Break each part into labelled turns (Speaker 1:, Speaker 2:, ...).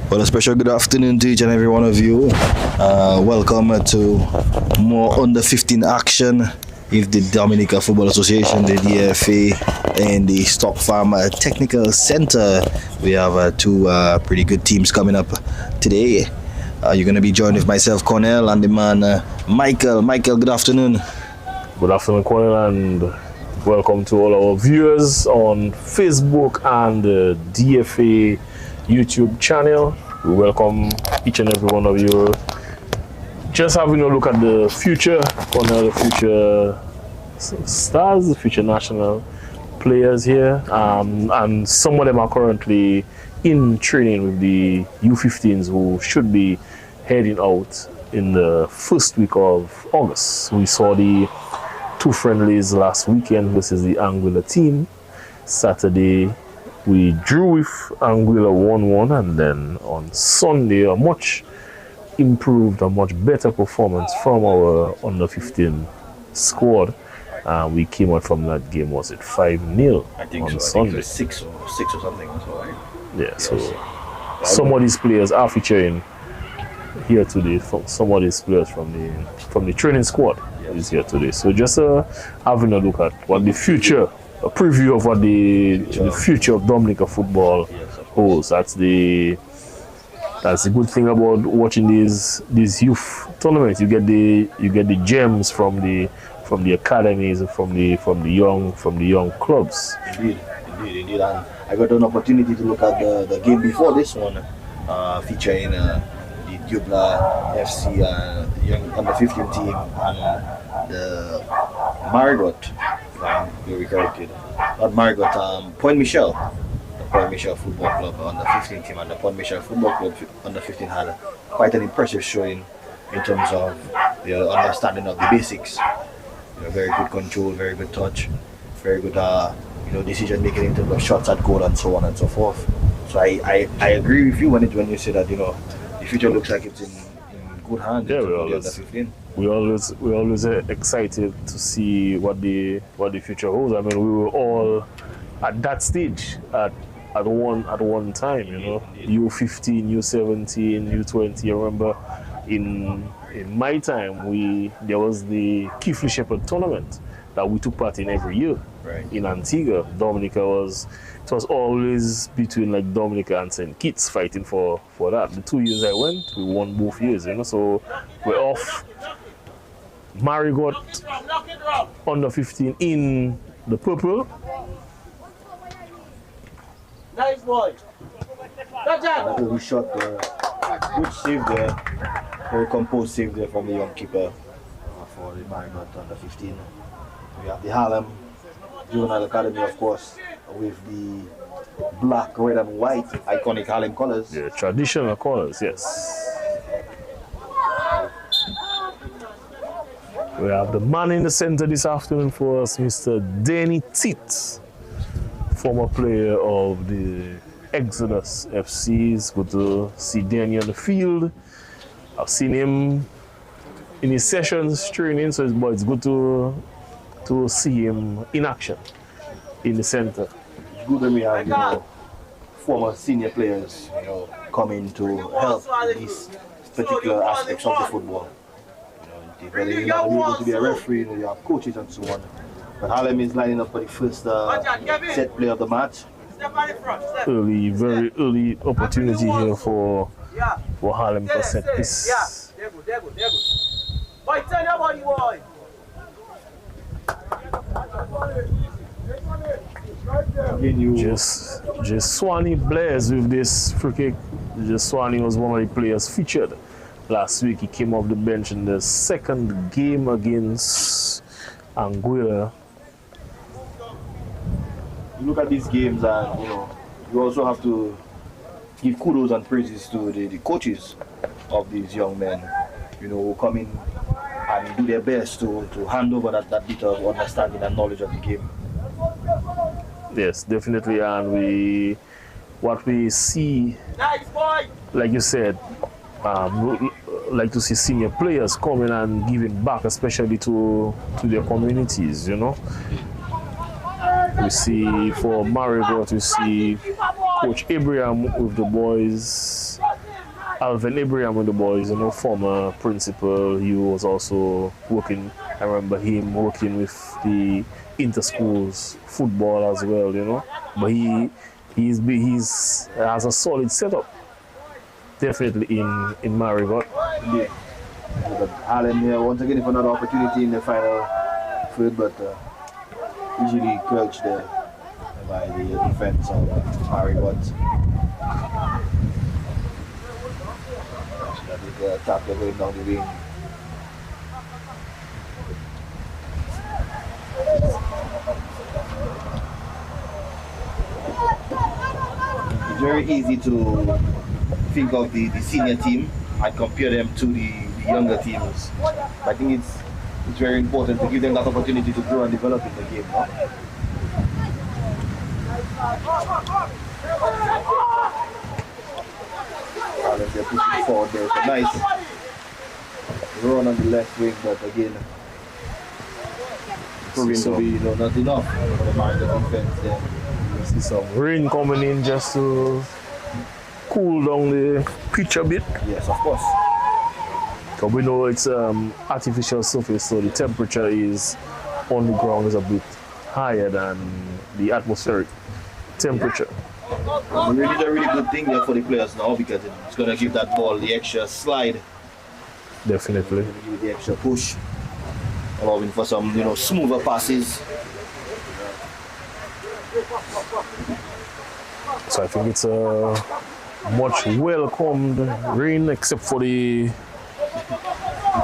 Speaker 1: Well, a special good afternoon to each and every one of you. Welcome to more under 15 action with the Dominica Football Association, the DFA, and the Stock Farm Technical Center. We have two pretty good teams coming up today. You're going to be joined with myself, Cornell, and the man, Michael. Michael, good afternoon.
Speaker 2: Good afternoon, Cornell, and welcome to all our viewers on Facebook and the DFA YouTube channel. We welcome each and every one of you. Just having a look at the future, Cornell, the future stars, the future national players here, and some of them are currently in training with the U15s who should be heading out in the first week of August. We saw the two friendlies last weekend versus the Anguilla team. Saturday we drew with Anguilla 1-1, and then on Sunday a much improved, a much better performance from our under 15 squad. We came out from that game, was it 5-0?
Speaker 1: I think
Speaker 2: on
Speaker 1: so.
Speaker 2: Sunday.
Speaker 1: I think it was 6 or something. So, right?
Speaker 2: Yeah, so some of these players are featuring here today. Some of these players from the training squad is here today. So just having a look at what the future, a preview of what the future of Dominica football holds. That's the good thing about watching these youth tournaments. You get the gems from the academies, from the young clubs.
Speaker 1: Indeed. And I got an opportunity to look at the game before this one, featuring the Dubla FC young under 15 team and the Marigot, not Marigot, Point Michel. The Point Michel Football Club under 15 team, and the Point Michel Football Club under 15 had quite an impressive showing in terms of the understanding of the basics. Very good control, very good touch, very good decision making in terms of shots at goal and so on and so forth. So I agree with you when you say that the future looks like it's in good hands.
Speaker 2: Yeah, we always excited to see what the future holds. I mean, we were all at that stage at one time. U15, U17, U20. I remember in my time there was the Keithley Shepherd tournament that we took part in every year.
Speaker 1: Right.
Speaker 2: In Antigua. Dominica was always between like Dominica and St. Kitts fighting for that. The 2 years I went, we won both years, so we're off. Marigot under 15 in the purple.
Speaker 3: Nice boy.
Speaker 1: That was shot there. Good save there. Very composed save there from the young keeper for the Marigot under 15. We have the Harlem Juvenile Academy, of course, with the black, red and white iconic Harlem colors.
Speaker 2: Yeah, traditional colors, yes. We have the man in the center this afternoon for us, Mr. Danny Tit, former player of the Exodus FC. It's good to see Danny on the field. I've seen him in his sessions training, so it's good to see him in action in the center.
Speaker 1: It's good when we have former senior players coming to help these particular aspects of the football. Whether you're not able to be a referee, you have coaches and so on. But Harlem is lining up for the first set play of the match.
Speaker 2: Very early opportunity here for Harlem to set this.
Speaker 3: Boy, turn your body, boy.
Speaker 2: Just Swanee blares with this free kick. Just Swanee was one of the players featured last week. He came off the bench in the second game against Anguilla.
Speaker 1: You look at these games and you also have to give kudos and praises to the coaches of these young men, who come in and do their best to hand over that bit of understanding and knowledge of the game.
Speaker 2: Yes, definitely, and what we see, like you said, like to see senior players coming and giving back, especially to their communities. We see for Marigot, we see Coach Abraham with the boys Alvin Abraham with the boys, you know, former principal. He was also working, I remember him working with the inter-schools football as well, you know. But he's has a solid setup, definitely in Marigot.
Speaker 1: Indeed. But Harlem here once again for another opportunity in the final third, but usually crouched there by the defense of Marigot. That is the tackle going down the wing. It's very easy to think of the senior team and compare them to the younger teams. I think it's very important to give them that opportunity to grow and develop in the game. No? They're pushing forward there. It's a nice run on the left wing, but again, proving to be not enough for the Marigot defense there.
Speaker 2: You see some rain coming in just to cool down the pitch a bit.
Speaker 1: Yes, of course.
Speaker 2: Because we know it's artificial surface, so the temperature is on the ground is a bit higher than the atmospheric temperature.
Speaker 1: It's a really good thing there for the players now because it's going to give that ball the extra slide.
Speaker 2: Definitely.
Speaker 1: It's going to give it the extra push, allowing for some smoother passes.
Speaker 2: So I think it's a much welcomed rain, except for the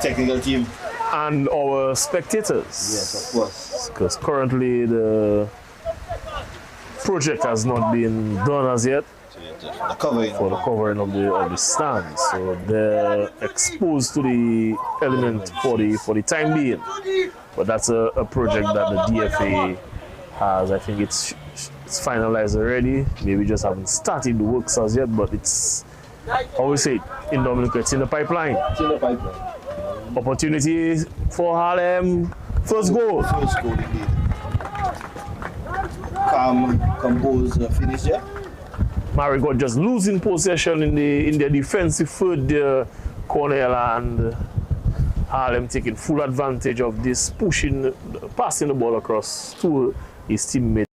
Speaker 1: technical team
Speaker 2: and our spectators.
Speaker 1: Yes, of course.
Speaker 2: Because currently the project has not been done as yet
Speaker 1: the covering
Speaker 2: for the covering of the stands. So they're exposed to the element for the time being. But that's a project that the DFA has. I think it's finalized already. Maybe just haven't started the works as yet, but it's, I always say, in Dominica, it's in the pipeline.
Speaker 1: It's in the pipeline.
Speaker 2: Opportunity for Harlem. First goal.
Speaker 1: First goal indeed. Calm, composed finish there.
Speaker 2: Marigot just losing possession in their defensive third there. Cornell and Harlem taking full advantage of this, passing the ball across to his teammate.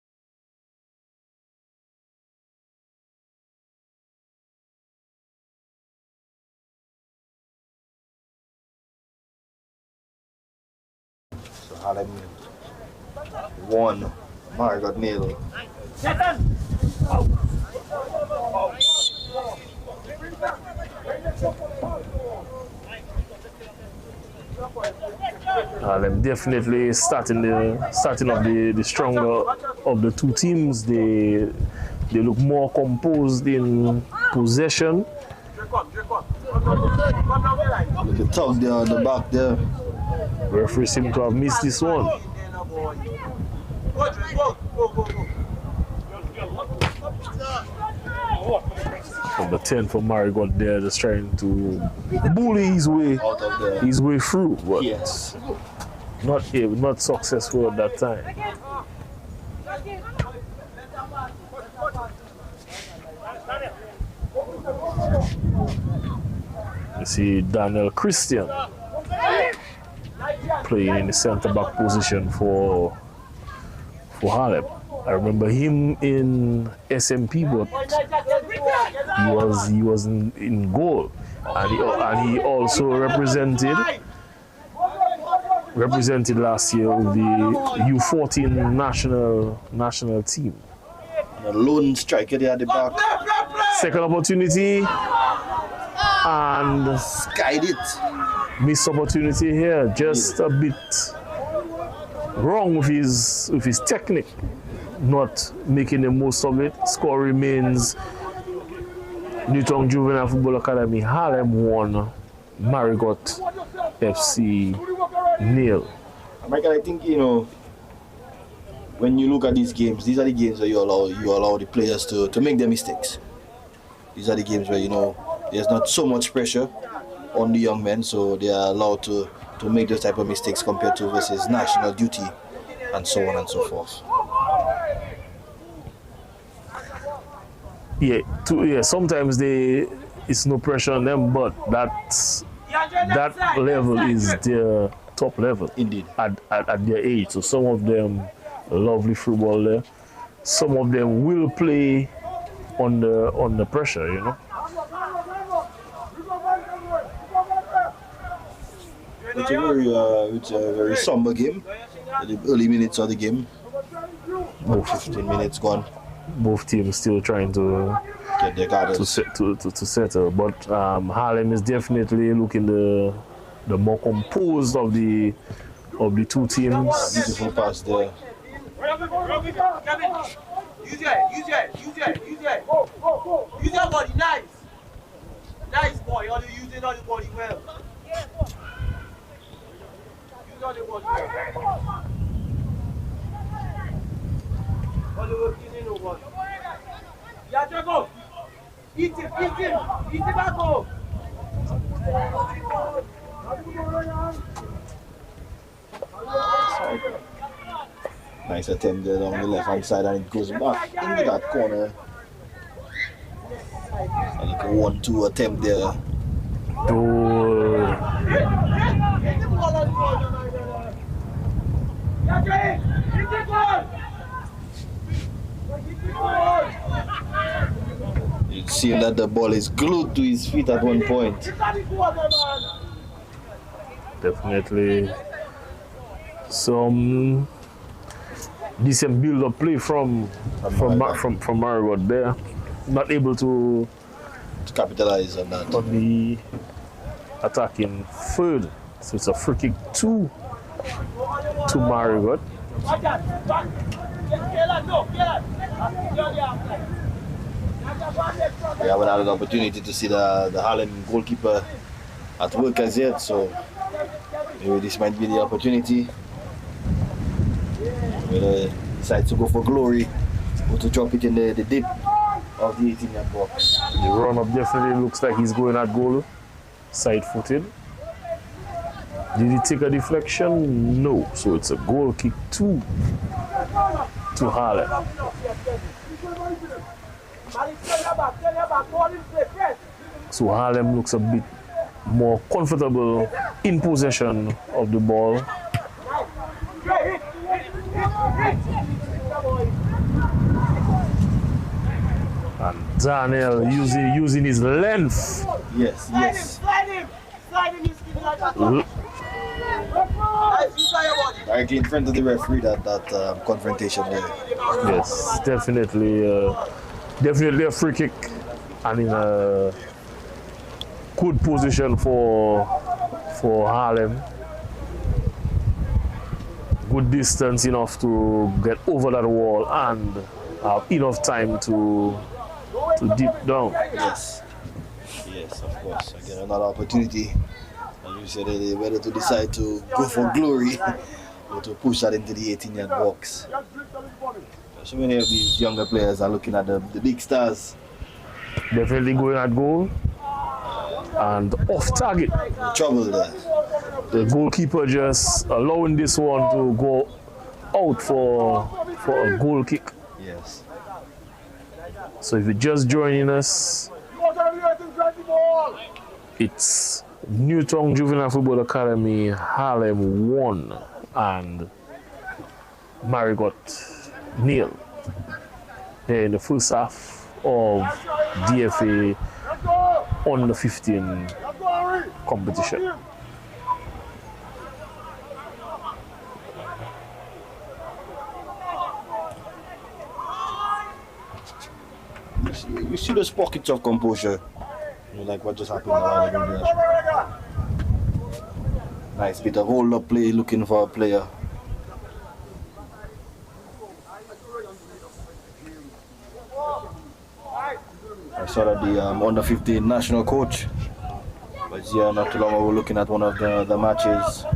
Speaker 1: So Harlem won, Marigot nil.
Speaker 2: Harlem definitely starting of the stronger of the two teams. They look more composed in possession.
Speaker 1: Look at tug there on the back there.
Speaker 2: Referee seems to have missed this one. Number 10 for Marigot there, just trying to bully his way through, but
Speaker 1: yes,
Speaker 2: not successful at that time. You see Daniel Christian playing in the centre back position for Harlem. I remember him in SMP, but he was in goal, and he also represented last year with the U15 national team.
Speaker 1: A lone striker there at the back.
Speaker 2: Second opportunity and
Speaker 1: skied it.
Speaker 2: Missed opportunity here, just a bit wrong with his technique, not making the most of it. Score remains Newtown Juvenile Football Academy Harlem 1, Marigot FC 0.
Speaker 1: Michael, I think when you look at these games, these are the games where you allow the players to make their mistakes. These are the games where there's not so much pressure on the young men, so they are allowed to make those type of mistakes compared to versus national duty and so on and so forth.
Speaker 2: Yeah, sometimes they it's no pressure on them, but that level is their top level.
Speaker 1: Indeed.
Speaker 2: At their age. So some of them lovely football there. Some of them will play on the pressure, you know.
Speaker 1: It's a very somber game. The early minutes of the game. About 15 minutes gone.
Speaker 2: Both teams still trying to
Speaker 1: get their guards
Speaker 2: to settle, but Harlem is definitely looking the more composed of the two teams.
Speaker 1: Beautiful pass there.
Speaker 3: Use your body, nice. Nice boy, you're using all the body well. Use all the body well. All the work is in over. Yeah, Jacob. Eat it back up.
Speaker 1: Nice attempt there on the left hand side, and it goes back into that corner. And like a 1-2 attempt there. It seems that the ball is glued to his feet at one point.
Speaker 2: Definitely some decent build-up play from Marigot there. Not able to
Speaker 1: capitalize on that.
Speaker 2: On the attacking third. So it's a free kick to Marigot.
Speaker 1: We haven't had an opportunity to see the Harlem goalkeeper at work as yet, so maybe this might be the opportunity. We'll decide to go for glory or to drop it in the dip of the 18-yard box.
Speaker 2: The run-up definitely looks like he's going at goal, side-footed. Did he take a deflection? No. So it's a goal kick to Harlem. So Harlem looks a bit more comfortable in possession of the ball. And Daniel using his length.
Speaker 1: Yes. Directly in front of the referee, that confrontation there.
Speaker 2: Yes, definitely a free kick, and in a good position for Harlem. Good distance enough to get over that wall and have enough time to dip down.
Speaker 1: Yes, of course. Again, another opportunity. As you said, whether to decide to go for glory or to push that into the 18-yard box. So many of these younger players are looking at the big stars.
Speaker 2: Definitely going at goal and off target.
Speaker 1: Trouble there.
Speaker 2: The goalkeeper just allowing this one to go out for a goal kick.
Speaker 1: Yes.
Speaker 2: So if you're just joining us, it's Newtown Juvenile Football Academy, Harlem 1 and Marigot 0. They're in the first half of DFA Under 15 competition.
Speaker 1: You see those pockets of composure, like what just happened a while ago there. Nice bit of hold-up play, looking for a player. I saw that the under 15 national coach was here not too long ago looking at one of the matches.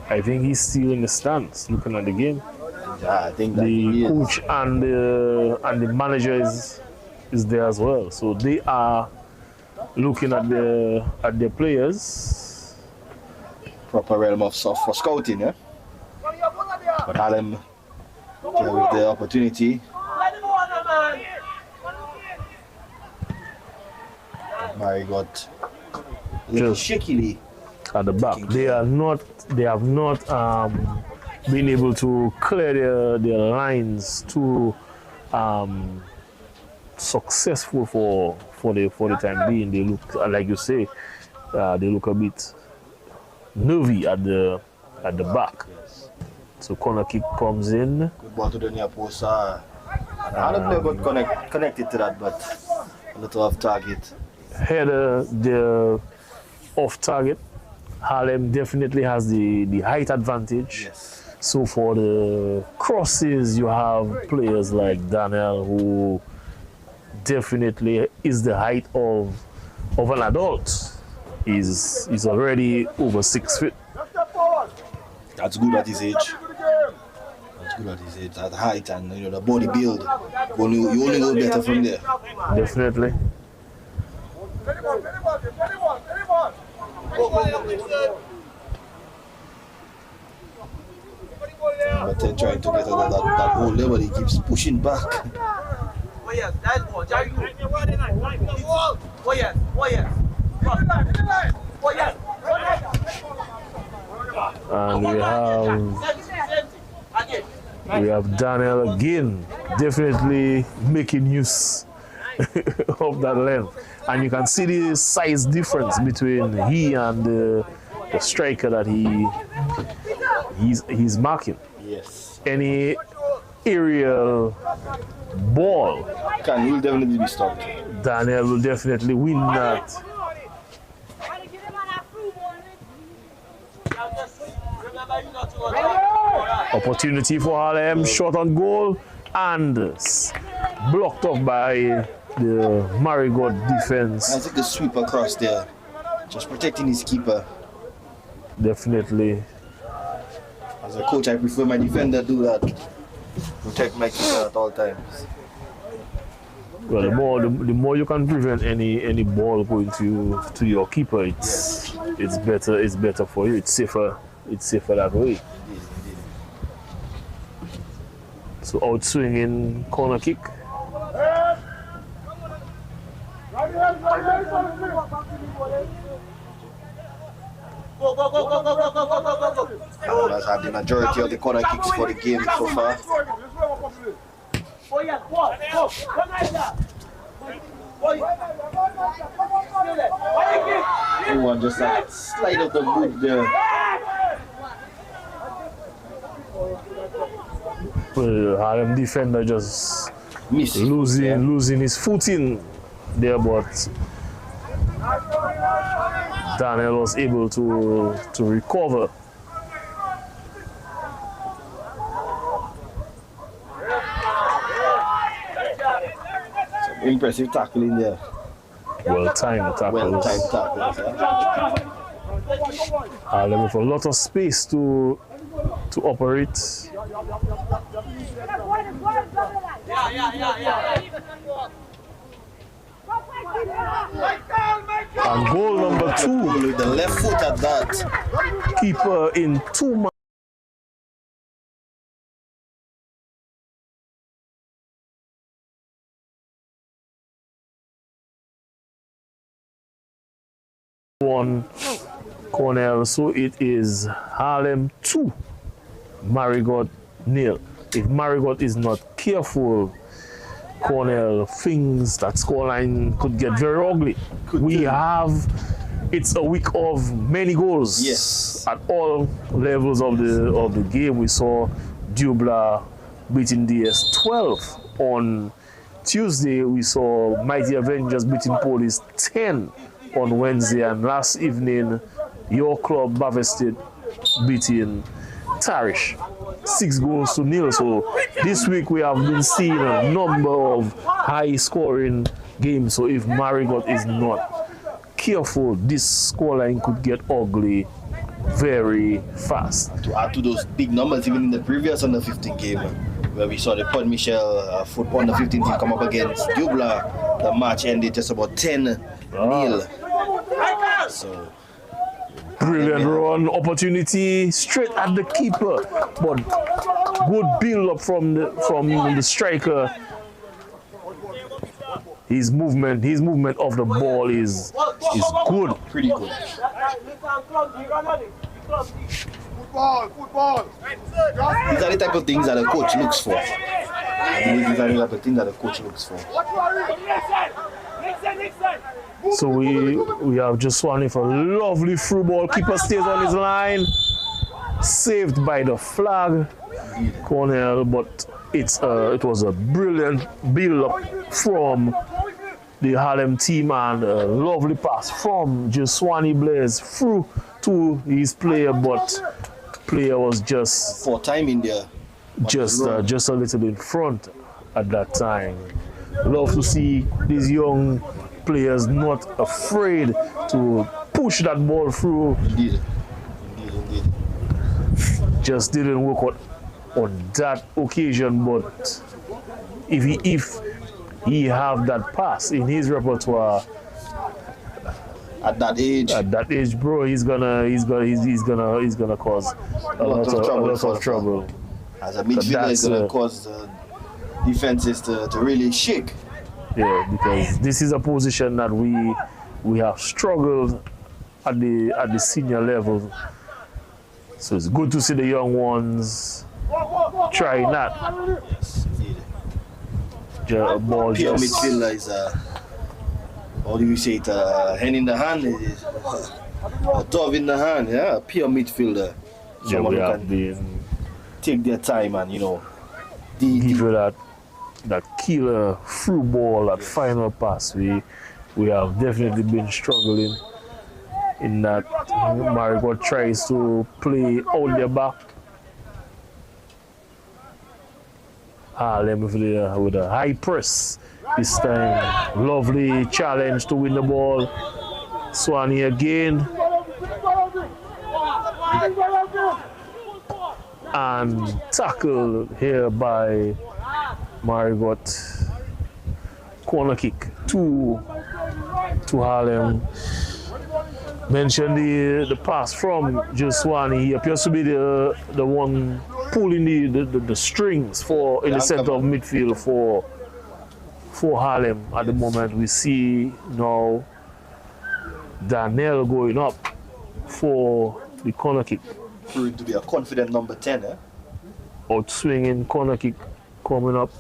Speaker 2: I think he's still in the stands looking at the game.
Speaker 1: Yeah, I think that
Speaker 2: the coach and the manager is there as well. So they are looking at the players.
Speaker 1: Proper realm of for scouting, yeah? But Harlem with the opportunity. Marigot
Speaker 2: Just
Speaker 1: shakily
Speaker 2: at the back. They have not been able to clear their lines too successful for the time being. They look, like you say, they look a bit nervy at the back. So corner kick comes in.
Speaker 1: Good ball to the near post. Harlem player got connected to that, but a little off target.
Speaker 2: Header, the off target. Harlem definitely has the height advantage.
Speaker 1: Yes.
Speaker 2: So for the crosses, you have players like Daniel, who definitely is the height of an adult. He's already over 6 feet.
Speaker 1: That's good at his age. That's good at his age. That height and the body build. You only go better from there.
Speaker 2: Definitely.
Speaker 1: But then trying to get out of that whole level, he keeps pushing back.
Speaker 3: Oh yes, that's one. Oh yes, oh yes. Oh yes.
Speaker 2: And we have Daniel again, definitely making use of that length. And you can see the size difference between he and the striker that he's marking.
Speaker 1: Yes.
Speaker 2: Any aerial ball,
Speaker 1: Will definitely be stopped.
Speaker 2: Daniel will definitely win that. Opportunity for Harlem, shot on goal, and blocked off by the Marigot defense.
Speaker 1: I think the sweep across there, just protecting his keeper.
Speaker 2: Definitely.
Speaker 1: As a coach, I prefer my defender do that. Protect my keeper at all times.
Speaker 2: Well, the more you can prevent any ball going to your keeper, it's better for you. It's safer that way.
Speaker 1: Indeed.
Speaker 2: So outswinging corner kick.
Speaker 1: Harlem has had the majority of the corner kicks for the game so far.
Speaker 3: Oh yes,
Speaker 1: Everyone just like slide of the boot there.
Speaker 2: Well, Harlem defender just
Speaker 1: Missing.
Speaker 2: losing his footing there, but Daniel was able to recover.
Speaker 1: Impressive tackling there.
Speaker 2: Well-timed tackles. Harlem with a lot of space to operate. And goal number 2.
Speaker 1: With the left foot at that.
Speaker 2: Keeper in 2 months. One Cornell, so it is Harlem 2, Marigot 0. If Marigot is not careful, Cornell thinks that scoreline could get very ugly. It's a week of many goals.
Speaker 1: Yes.
Speaker 2: At all levels of the game. We saw Dubla beating DS 12 on Tuesday. We saw Mighty Avengers beating Police 10 on Wednesday, and last evening your club Bavested beating Tarish 6-0. So this week we have been seeing a number of high scoring games. So if Marigot is not careful, this scoreline could get ugly very fast.
Speaker 1: To add to those big numbers, even in the previous under 15 game, where we saw the Port Michel football under 15 team come up against Dubla, the match ended just about 10-0. So
Speaker 2: Brilliant run, opportunity straight at the keeper, but good build up from the striker. His movement of the ball is good.
Speaker 1: Pretty good.
Speaker 3: Football.
Speaker 1: These are the type of things that the coach looks for. I believe these are the type of things that the coach looks for.
Speaker 2: So we have just Swanee for a lovely through ball. Keeper stays on his line. Saved by the flag corner, but it was a brilliant build up from the Harlem team and a lovely pass from Swanee Blaze through to his player, but player was just
Speaker 1: for time in there.
Speaker 2: Just a little in front at that time. Love to see these young players not afraid to push that ball through.
Speaker 1: Indeed.
Speaker 2: Just didn't work out on that occasion, but if he have that pass in his repertoire
Speaker 1: at that age,
Speaker 2: bro, he's gonna cause a lot of trouble.
Speaker 1: As a midfielder, it's gonna cause defenses to really shake.
Speaker 2: Yeah, because this is a position that we have struggled at the senior level. So it's good to see the young ones trying that. Ball
Speaker 1: Pure
Speaker 2: just
Speaker 1: midfielder is how do you say it? Hen in the hand, a dove in the hand. Yeah, pure midfielder.
Speaker 2: we have been
Speaker 1: take their time and
Speaker 2: give you that killer through ball, that final pass. We have definitely been struggling in that. Marigot tries to play out their back. Harlem with a high press this time. Lovely challenge to win the ball. Swanee again. And tackle here by Marigot. Corner kick to Harlem. Mentioned the pass from Swanee. He appears to be the one pulling the strings in the center of midfield for Harlem at the moment. We see now Daniel going up for the corner kick.
Speaker 1: Proving to be a confident number 10, eh?
Speaker 2: Out swinging corner kick coming up.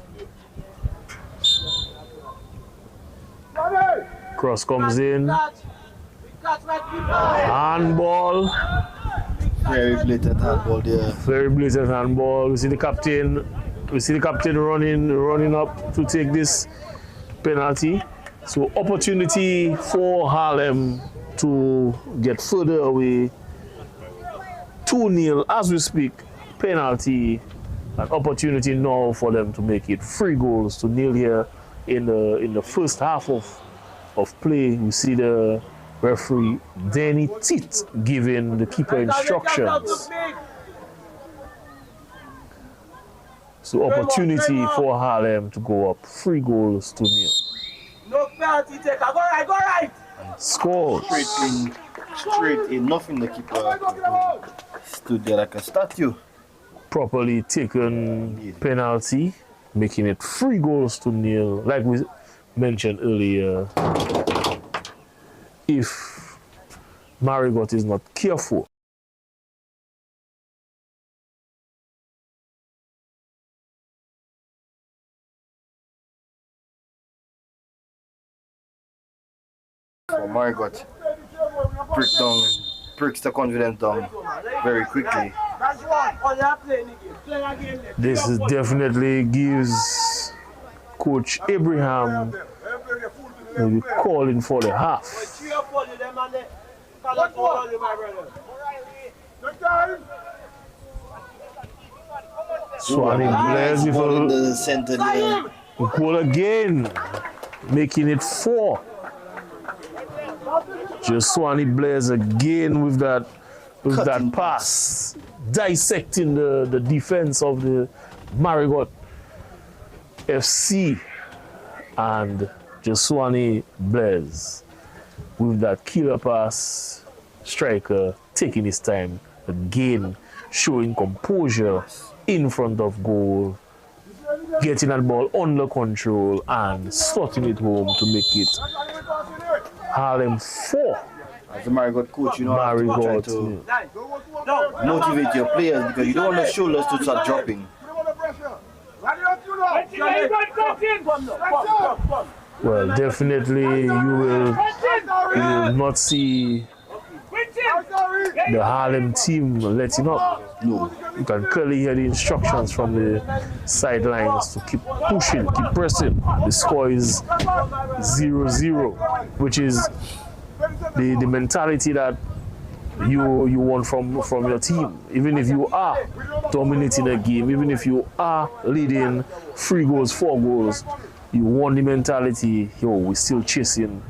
Speaker 2: Cross comes in. Handball.
Speaker 1: Very blatant handball there.
Speaker 2: Very blatant handball. We see the captain running up to take this penalty. So opportunity for Harlem to get further away. 2-0 as we speak. Penalty. An opportunity now for them to make it 3 goals to 0 here in the first half of play. We see the referee Danny Tit giving the keeper instructions. So opportunity for Harlem to go up 3 goals to 0.
Speaker 3: No penalty take. Go right.
Speaker 2: Scored.
Speaker 1: Straight in. Nothing the keeper stood there like a statue.
Speaker 2: Properly taken penalty, making it 3 goals to 0. Like we mentioned earlier, if Marigot is not careful,
Speaker 1: So Marigot breaks the confidence down very quickly.
Speaker 2: this is definitely gives Coach Abraham maybe calling for the half. Swanee Blaze with
Speaker 1: in the center there.
Speaker 2: a goal again, making it 4. Swanee Blaze again with that pass, dissecting the defense of the Marigot FC, and Swanee Blaze with that killer pass striker taking his time again, showing composure in front of goal, getting that ball under control and slotting it home to make it Harlem 4.
Speaker 1: As a Marigot coach, you know how to try
Speaker 2: Marigot,
Speaker 1: to motivate your players because you don't want the shoulders to start dropping.
Speaker 2: Well, definitely you will not see the Harlem team letting up.
Speaker 1: No.
Speaker 2: You can clearly hear the instructions from the sidelines to keep pushing, keep pressing. The score is 0-0, which is the mentality that you want from your team. Even if you are dominating a game, even if you are leading 3 goals, 4 goals, you want the mentality, yo, we're still chasing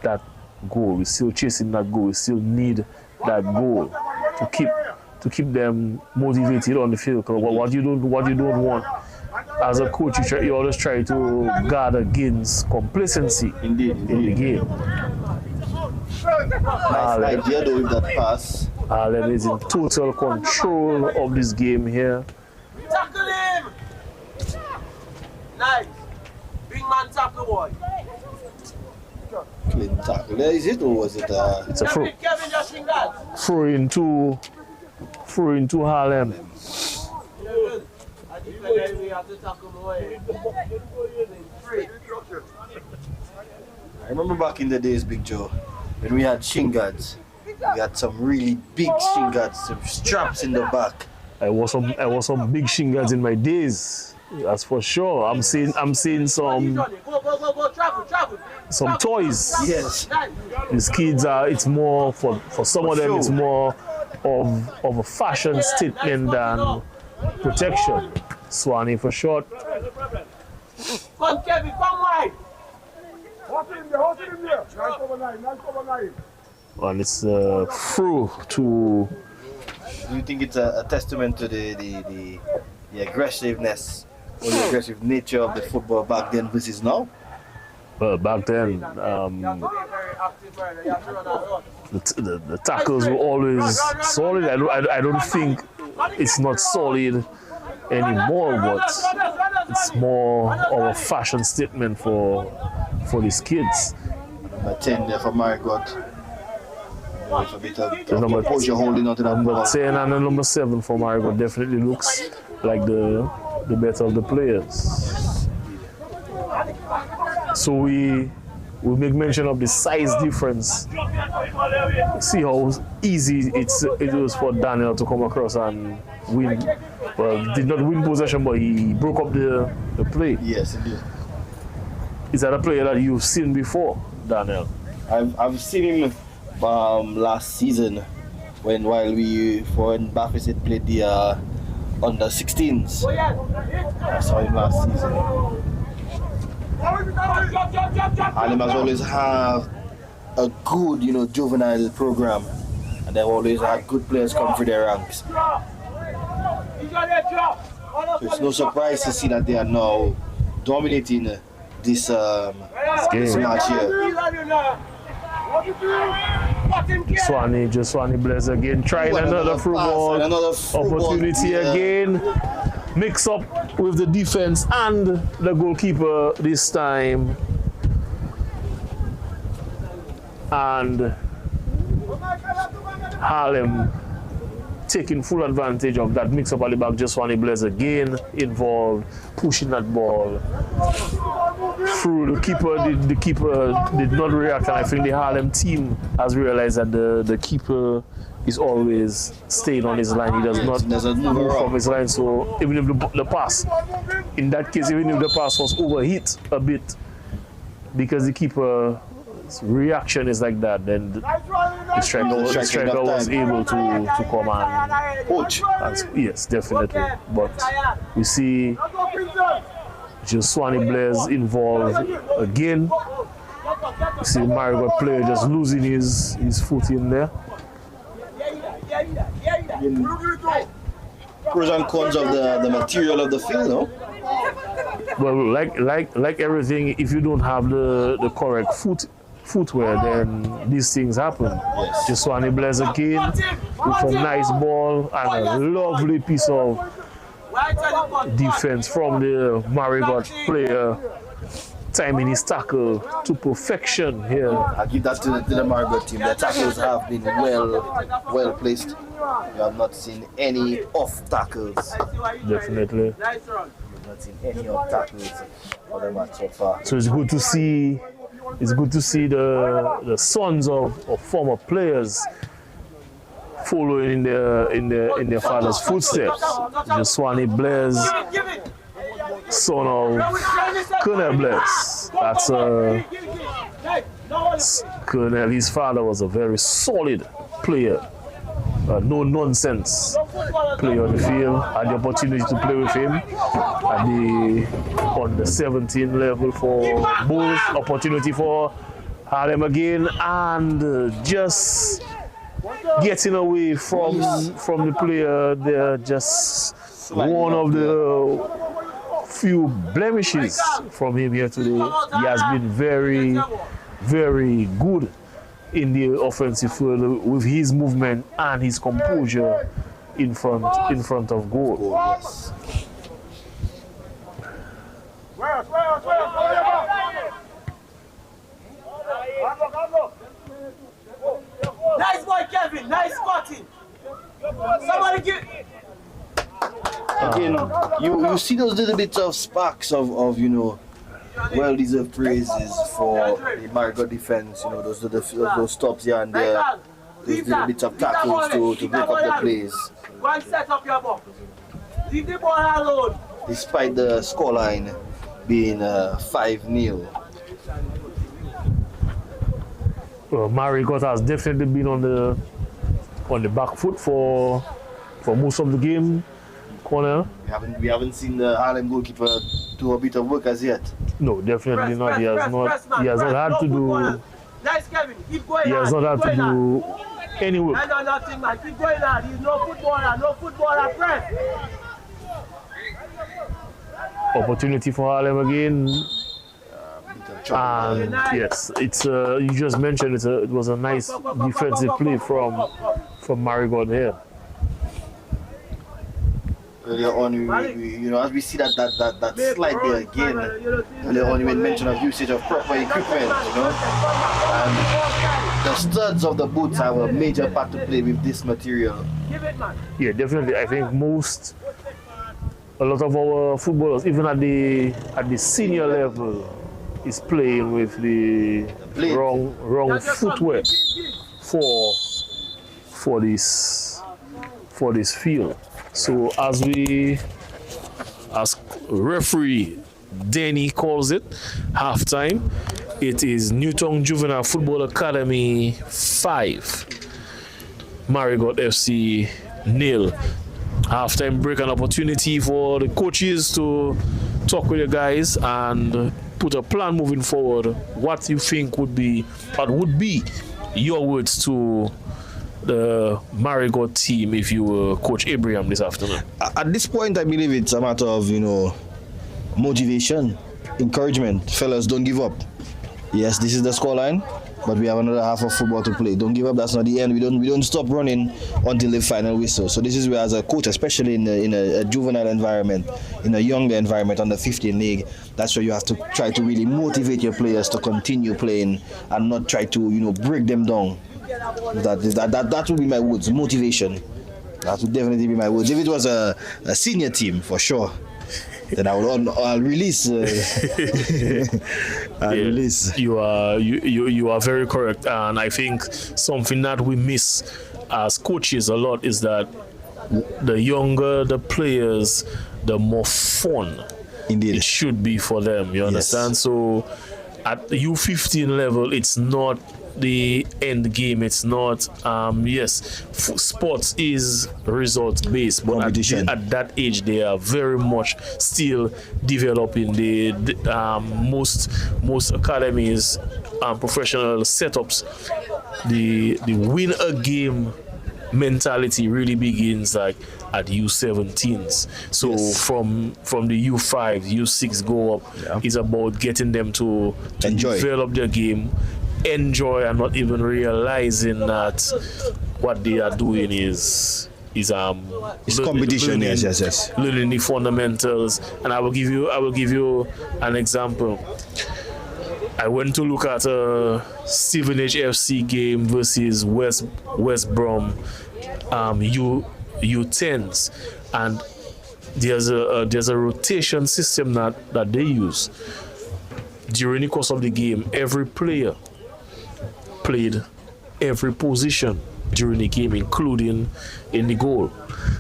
Speaker 2: that goal, we're still chasing that goal, we still need that goal to keep them motivated on the field. Because what you don't want as a coach, you always try to guard against complacency in the game.
Speaker 1: Nice idea though with that pass.
Speaker 2: Harlem is in total control of this game here.
Speaker 3: Tackle him! Nice. Big man tackle, boy.
Speaker 1: Clean tackle. Is it or was it
Speaker 2: It's a throw.
Speaker 3: Kevin just in that.
Speaker 2: Throw into Harlem.
Speaker 3: I think we have to tackle boy.
Speaker 1: I remember back in the days, Big Joe, when we had shin guards. We had some really big shin guards, some straps in the back.
Speaker 2: I was some big shingles in my days. That's for sure. I'm seeing some toys.
Speaker 1: Yes.
Speaker 2: These kids are. It's more for some of them. It's more of a fashion statement than protection. Swanee for short.
Speaker 3: Come Kevin, come wide.
Speaker 2: And it's through to.
Speaker 1: Do you think it's a testament to the aggressiveness or the aggressive nature of the football back then versus now?
Speaker 2: Well, back then, the tackles were always solid. I don't think it's not solid anymore, but it's more of a fashion statement for these kids.
Speaker 1: Number 10 there for Marigot. With a bit of
Speaker 2: Number
Speaker 1: composure holding onto that
Speaker 2: Number
Speaker 1: ball.
Speaker 2: 10 and number 7 for Marigot definitely looks like the better of the players. So we make mention of the size difference. See how easy it was for Daniel to come across and win. Well, did not win possession, but he broke up the play.
Speaker 1: Yes, indeed.
Speaker 2: Is that a player that you've seen before, Daniel?
Speaker 1: I've seen him last season when Baffisit played the under 16s. I saw him last season. Harlem has always had a good, juvenile program, and they've always had good players come through their ranks. So it's no surprise to see that they are now dominating this match here.
Speaker 2: Swanee Blaze again, trying another through ball opportunity again. Mix up with the defense and the goalkeeper this time. And Harlem taking full advantage of that mix up at the back. Just Swanee Blaze again involved, pushing that ball through the keeper. The keeper did not react, and I think the Harlem team has realized that the keeper is always staying on his line. He does not move from his line. So even if the pass, in that case, even if the pass was overhit a bit, because the keeper's reaction is like that, then the striker was able to come and
Speaker 1: Coach.
Speaker 2: yes, definitely. But we see just Swanee Blaze involved again. You see Marigot player just losing his foot in there.
Speaker 1: Pros and cons of the material of the field, no?
Speaker 2: Well, like everything, if you don't have the correct footwear, then these things happen.
Speaker 1: Yes.
Speaker 2: Joswani Blaise again with a nice ball and a lovely piece of defense from the Marigot player, timing his tackle to perfection here.
Speaker 1: I give that to the Marigot team. Their tackles have been well placed. You have not seen any off tackles.
Speaker 2: Definitely.
Speaker 1: You have not seen any off tackles for the match so far.
Speaker 2: So it's good to see. It's good to see the sons of former players following in their father's footsteps. Joswani Blaise, son of Colonel Blaise. That's Colonel. His father was a very solid player. No nonsense player on the field. Had the opportunity to play with him on the 17 level for Bulls. Opportunity for Harlem again, and just getting away from the player there. Just one of the few blemishes from him here today. He has been very, very good in the offensive field with his movement and his composure in front of goal.
Speaker 1: Yes.
Speaker 3: Nice boy, Kevin. Nice spotting. Somebody get.
Speaker 1: Again, you see those little bits of sparks of well-deserved praises for the Marigot defense. Those stops here and there, those little bits of tackles to break up the plays.
Speaker 3: Go and set up your box. Leave the ball alone.
Speaker 1: Despite the scoreline being 5-0.
Speaker 2: Marigot has definitely been on the back foot for most of the game. Corner.
Speaker 1: We haven't seen the Harlem goalkeeper do a bit of work as yet.
Speaker 2: No, definitely not. He has not had to do.
Speaker 3: Nice, Kevin. Keep going.
Speaker 2: He has not had to do any work.
Speaker 3: No, nothing, man. Keep going on. He's no footballer. Press.
Speaker 2: Opportunity for Harlem again. And yes, it's you just mentioned it was a nice defensive play from Marigot here.
Speaker 1: Earlier on, as we see that slide there again, earlier on you made mention of usage of proper equipment, and the studs of the boots have a major part to play with this material.
Speaker 2: Yeah, definitely. I think a lot of our footballers, even at the senior level, is playing with the wrong footwear for this field. So as referee Denny calls it, halftime, it is Newtown Juvenile Football Academy 5, Marigot FC 0. Halftime break, an opportunity for the coaches to talk with the guys and put a plan moving forward. What you think would be your words to the Marigot team if you were Coach Abraham this afternoon?
Speaker 1: At this point, I believe it's a matter of motivation, encouragement. Fellas, don't give up. Yes, this is the scoreline, but we have another half of football to play. Don't give up. That's not the end. We don't stop running until the final whistle. So this is where, as a coach, especially in a juvenile environment, in a younger environment, under 15 league, that's where you have to try to really motivate your players to continue playing and not try to break them down. That would be my words. Motivation. That would definitely be my words. If it was a senior team, for sure, then I'll release. Release.
Speaker 2: You are very correct, and I think something that we miss as coaches a lot is that the younger the players, the more fun
Speaker 1: Indeed
Speaker 2: it should be for them. You understand? Yes. So at the U15 level, it's not the end game. It's not sports is result based, but at that age they are very much still developing. The most academies and professional setups, the win a game mentality really begins like at U17s. So yes. from the U5, U6 go up, is about getting them to
Speaker 1: enjoy,
Speaker 2: develop their game, enjoy and not even realizing that what they are doing is
Speaker 1: it's competition.
Speaker 2: learning,
Speaker 1: Yes.
Speaker 2: learning the fundamentals. And I will give you an example. I went to look at a Stevenage FC game versus West Brom U10s, and there's a rotation system that they use. During the course of the game, every player played every position during the game, including in the goal.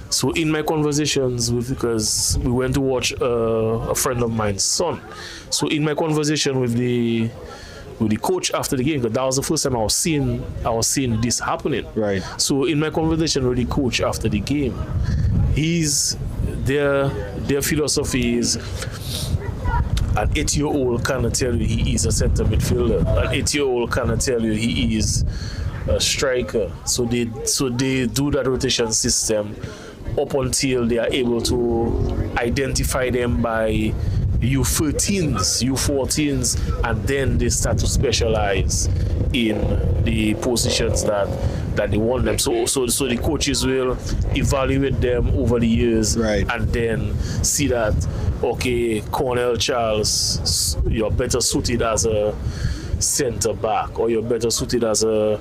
Speaker 2: So in my conversations because we went to watch a friend of mine's son. So in my conversation with the coach after the game, because that was the first time I was seeing this happening.
Speaker 1: Right.
Speaker 2: So in my conversation with the coach after the game, their philosophy is, an 8-year-old cannot tell you he is a center midfielder. An 8-year-old cannot tell you he is a striker. So they do that rotation system up until they are able to identify them by U13s, U14s, and then they start to specialize in the positions that they want them. So the coaches will evaluate them over the years,
Speaker 1: right,
Speaker 2: and then see that, okay, Cornell Charles, you're better suited as a center back, or you're better suited as an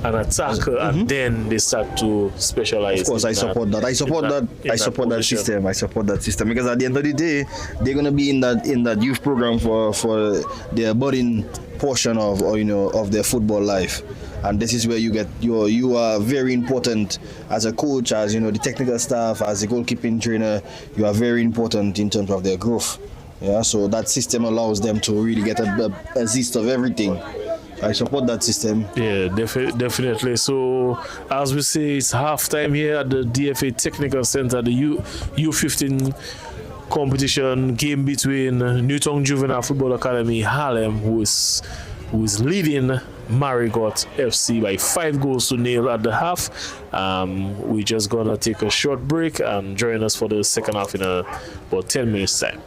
Speaker 2: attacker, and then they start to specialize.
Speaker 1: Of course, I support that. I support that system. I support that system because at the end of the day, they're gonna be in that youth program for their budding portion of their football life, and this is where you are very important as a coach, as the technical staff, as a goalkeeping trainer. You are very important in terms of their growth. Yeah, so that system allows them to really get a gist of everything. I support that system.
Speaker 2: Yeah, definitely. So, as we say, it's halftime here at the DFA Technical Center, the U15 competition game between Newtown Juvenile Football Academy Harlem, who is leading Marigot FC by 5-0 at the half. We're just gonna take a short break and join us for the second half in about 10 minutes time.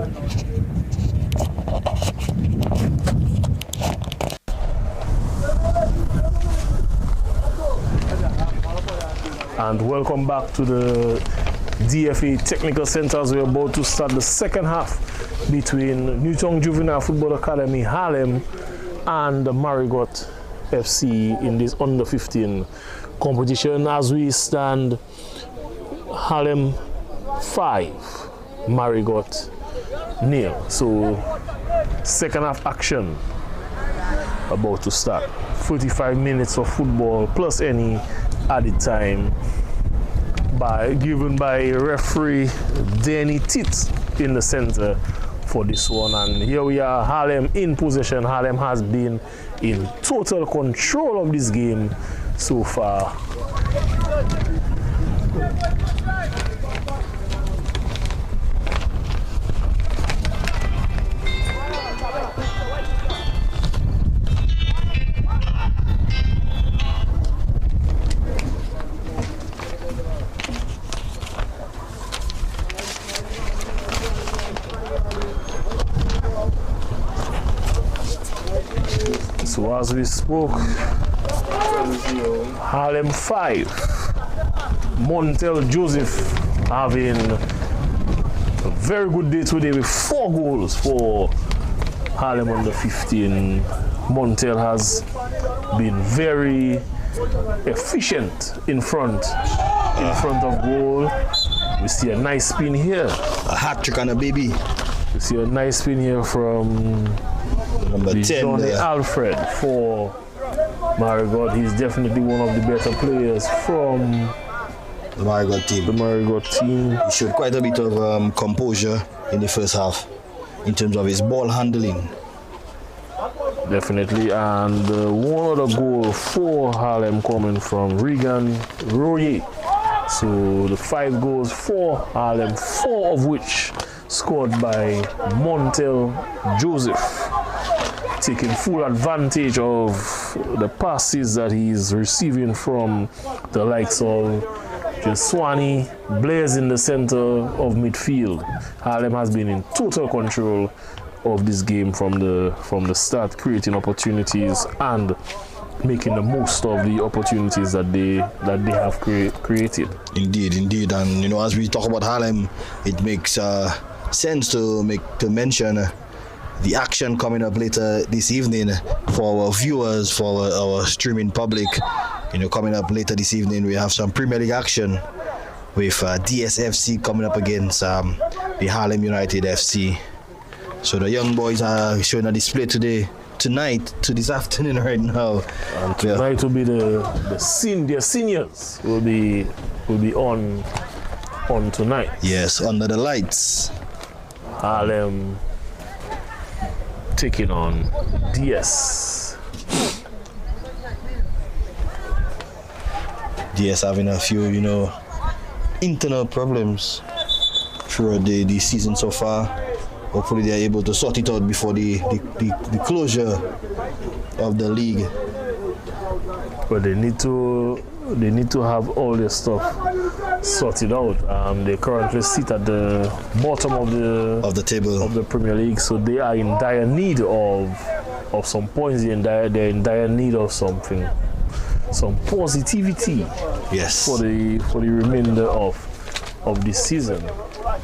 Speaker 2: And welcome back to the DFA Technical Center as we're about to start the second half between Newtown Juvenile Football Academy Harlem and Marigot FC in this under 15 competition. As we stand, Harlem 5, Marigot 0. So second half action about to start. 45 minutes of football plus any added time given by referee Danny Titt in the center for this one. And here we are, Harlem in possession. Harlem has been in total control of this game so far. So as we spoke, Harlem 5, Montel Joseph having a very good day today with 4 goals for Harlem under 15. Montel has been very efficient in front of goal. We see a nice spin here.
Speaker 1: A hat trick on a baby.
Speaker 2: We see a nice spin here from
Speaker 1: number 10
Speaker 2: Johnny Alfred for Marigot. He's definitely one of the better players from
Speaker 1: the Marigot team. He showed quite a bit of composure in the first half in terms of his ball handling.
Speaker 2: Definitely, and one other goal for Harlem coming from Regan Royer. So the 5 goals for Harlem, 4 of which scored by Montel Joseph, taking full advantage of the passes that he's receiving from the likes of Jeswani, Blaze in the center of midfield. Harlem has been in total control of this game from the start, creating opportunities and making the most of the opportunities that they have created.
Speaker 1: Indeed, and you know, as we talk about Harlem, it makes sense to mention the action coming up later this evening for our viewers, for our streaming public. You know, coming up later this evening, we have some Premier League action with DSFC coming up against the Harlem United FC. So the young boys are showing a display tonight to this afternoon right now.
Speaker 2: And tonight will be the seniors will be on tonight.
Speaker 1: Yes, under the lights.
Speaker 2: Harlem taking on DS.
Speaker 1: DS having a few, you know, internal problems throughout the season so far. Hopefully they are able to sort it out before the closure of the league.
Speaker 2: But they need to have all their stuff sorted out. They currently sit at the bottom of the
Speaker 1: table
Speaker 2: of the Premier League, so they are in dire need of some points. They're in dire need of something, some positivity.
Speaker 1: Yes.
Speaker 2: For the remainder of this season.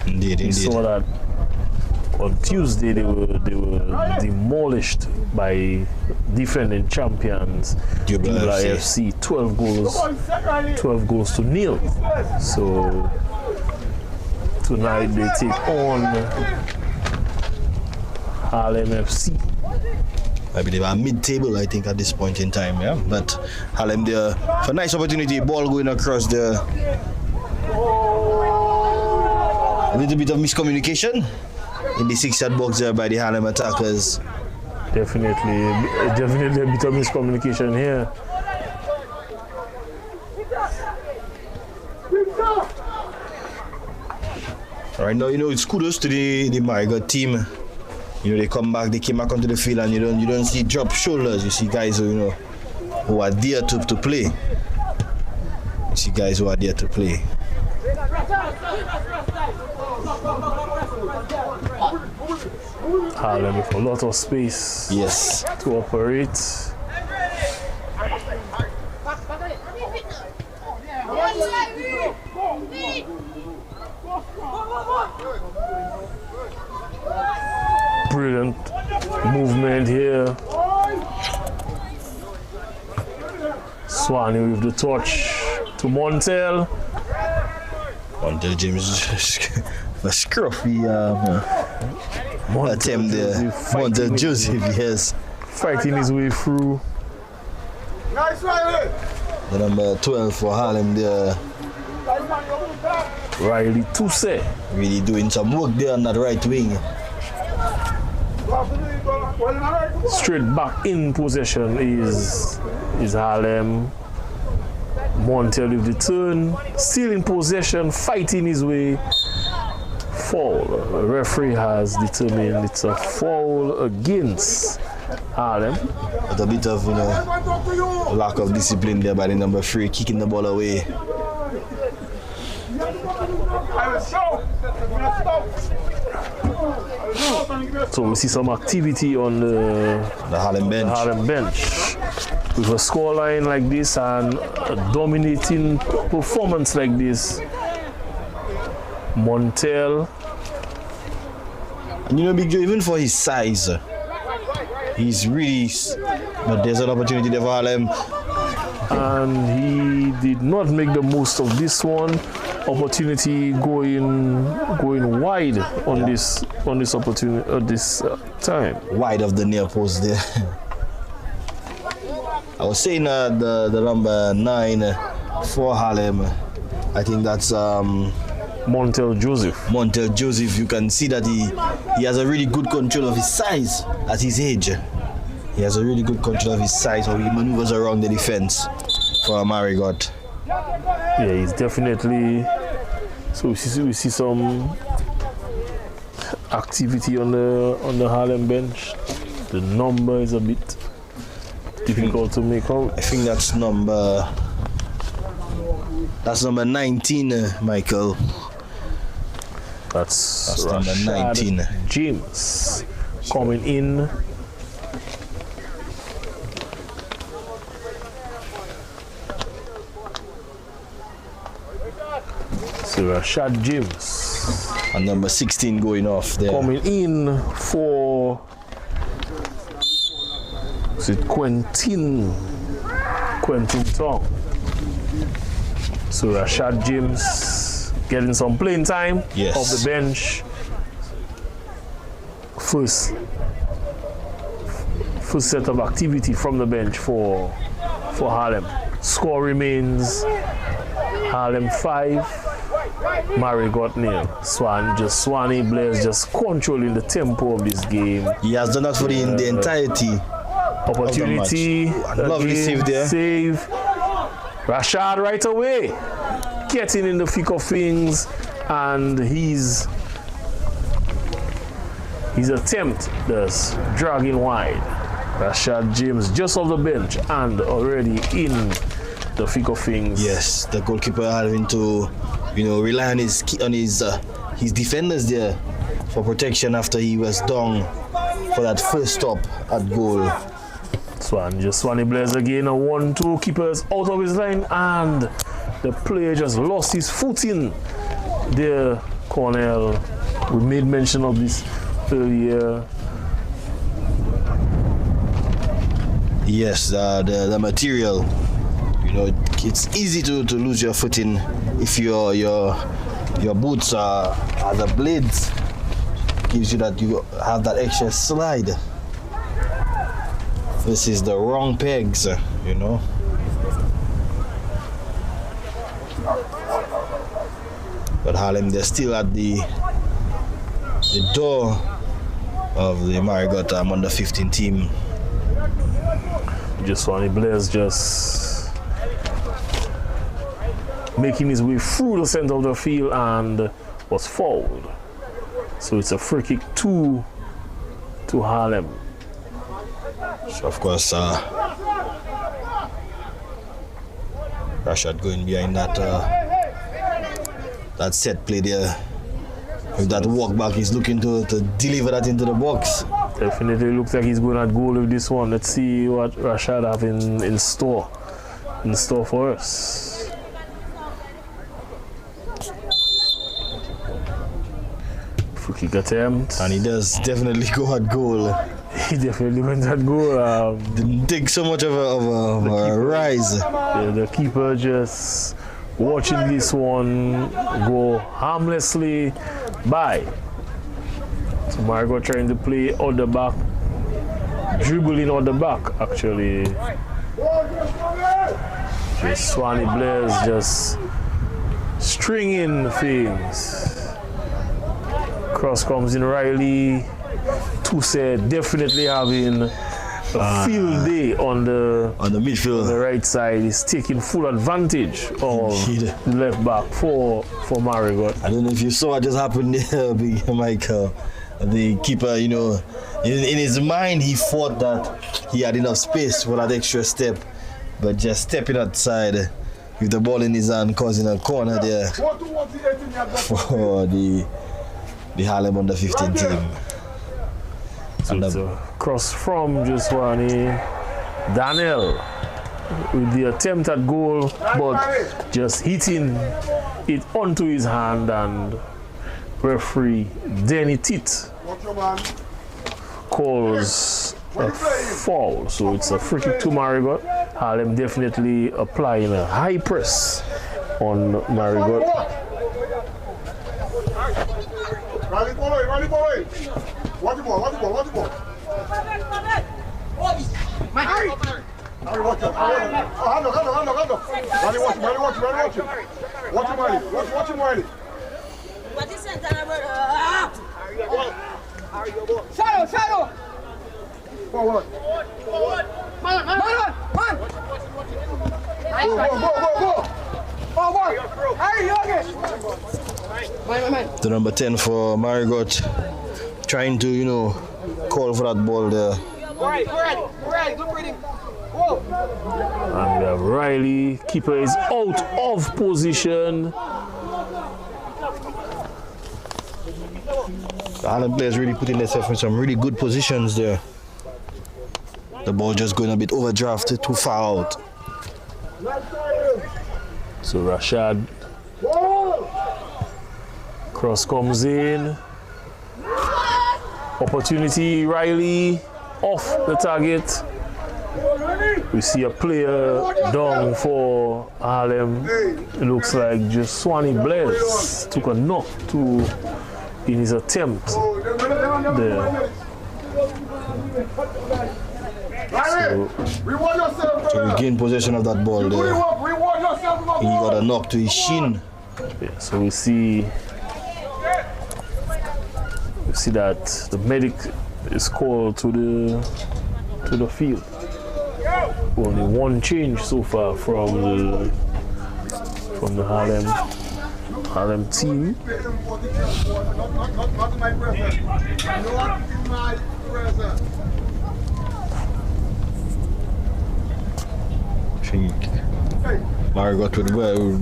Speaker 1: Indeed.
Speaker 2: So that on Tuesday they were demolished by defending champions Dubla FC 12 goals to 0. So tonight they take on Harlem FC.
Speaker 1: I believe are mid-table, I think, at this point in time, yeah. But Harlem there for a nice opportunity, ball going across there. A little bit of miscommunication in the 6-yard box there by the Harlem attackers.
Speaker 2: Definitely a bit of miscommunication here.
Speaker 1: All right, now, you know, it's kudos to the Marigot team. You know, they came back onto the field, and you don't see drop shoulders. You see guys who are there to play. You see guys who are there to play.
Speaker 2: Harlem with a lot of space
Speaker 1: Yes.
Speaker 2: to operate. Brilliant movement here. Swanee with the touch to Montel.
Speaker 1: Montel James a scruffy attempt there. Montel Joseph, yes.
Speaker 2: Fighting his way through.
Speaker 3: Nice Riley.
Speaker 1: The number 12 for Harlem there.
Speaker 2: Riley Toussaint.
Speaker 1: Really doing some work there on that right wing.
Speaker 2: Straight back in possession is Harlem. Montel with the turn, still in possession, fighting his way. Foul. The referee has determined it's a foul against Harlem.
Speaker 1: But a bit of lack of discipline there by the number 3, kicking the ball away.
Speaker 2: So we see some activity on the
Speaker 1: Harlem bench.
Speaker 2: With a scoreline like this and a dominating performance like this, Montel.
Speaker 1: And Big Joe, even for his size, he's really. But there's an opportunity there for Harlem.
Speaker 2: And he did not make the most of this one. Opportunity going wide on this opportunity at this time.
Speaker 1: Wide of the near post there. I was saying the number 9 for Harlem. I think that's
Speaker 2: Montel Joseph.
Speaker 1: Montel Joseph. You can see that he has a really good control of his size at his age. He has a really good control of his size, how he maneuvers around the defense for Marigot.
Speaker 2: Yeah, he's definitely. So we see some activity on the Harlem bench. The number is a bit difficult to make out.
Speaker 1: I think that's number 19, Michael.
Speaker 2: That's
Speaker 1: number 19.
Speaker 2: James coming in. So Rashad James.
Speaker 1: And number 16 going off there.
Speaker 2: Coming in for Quentin Tong. So Rashad James getting some playing time
Speaker 1: Yes.
Speaker 2: off the bench. First set of activity from the bench for Harlem. Score remains Harlem 5, Marigot 0. Swanee Blaze just controlling the tempo of this game.
Speaker 1: He has done that for the entirety.
Speaker 2: Opportunity.
Speaker 1: Lovely save there.
Speaker 2: Save. Rashad right away. Getting in the thick of things, and his attempt does dragging wide. Rashad James just off the bench and already in the thick of things.
Speaker 1: Yes, the goalkeeper having to, rely on his defenders there for protection after he was down for that first stop at goal.
Speaker 2: Swanee Blaze again, a 1-2, keepers out of his line, and the player just lost his footing there. Cornell, we made mention of this earlier.
Speaker 1: Yes, the material, it's easy to lose your footing if your boots are the blades. Gives you that you have that extra slide. This is the wrong pegs, But Harlem, they're still at the door of the Marigot under 15 team.
Speaker 2: Swanee Blaze just making his way through the center of the field and was fouled. So it's a free kick to Harlem.
Speaker 1: So of course, Rashad going behind that set play there With that walk back, he's looking to deliver that into the box.
Speaker 2: Definitely looks like he's going at goal with this one. Let's see what Rashad have in store for us. Free kick attempt.
Speaker 1: And he does definitely go at goal.
Speaker 2: He definitely went at goal.
Speaker 1: Didn't take so much of a rise.
Speaker 2: Yeah, the keeper just watching this one go harmlessly by. So Marigot trying to play out the back, dribbling out the back actually. Just Swanee Blair's just stringing things. Cross comes in Riley. Tuse definitely having a field day on the
Speaker 1: midfield.
Speaker 2: On the right side. He's taking full advantage of the left back for Marigot.
Speaker 1: I don't know if you saw what just happened there, Big Michael. The keeper, you know, in his mind he thought that he had enough space for that extra step, but just stepping outside with the ball in his hand causing a corner there for the Harlem under 15 team.
Speaker 2: So it's a cross from Joswani Daniel with the attempt at goal, but just hitting it onto his hand, and referee Denny Tit calls a foul. So it's a free kick to Marigot. Harlem definitely applying a high press on Marigot.
Speaker 3: Watch the ball. Watch the ball. Harry, watch him. Hand up. Riley, watch him. Watch him, Riley.
Speaker 4: What is it, brother? Shadow.
Speaker 3: Forward.
Speaker 4: Man.
Speaker 3: Go.
Speaker 4: Harry, you okay? Man.
Speaker 1: The number 10 for Marigot, trying to, you know, call for that ball there.
Speaker 4: We're ready. Good breathing. Whoa.
Speaker 2: And we have Riley. Keeper is out of position.
Speaker 1: The Harlem players really putting themselves in some really good positions there. The ball just going a bit overdrafted, too far out.
Speaker 2: So Rashad. Cross comes in. Opportunity, Riley off the target. We see a player down for Harlem. It looks like just Swanee Blaise took a knock in his attempt there.
Speaker 1: So regain possession of that ball there. He got a knock to his shin.
Speaker 2: Yeah, so we see that the medic is called to the field. Only one change so far from the Harlem team.
Speaker 1: Marigot would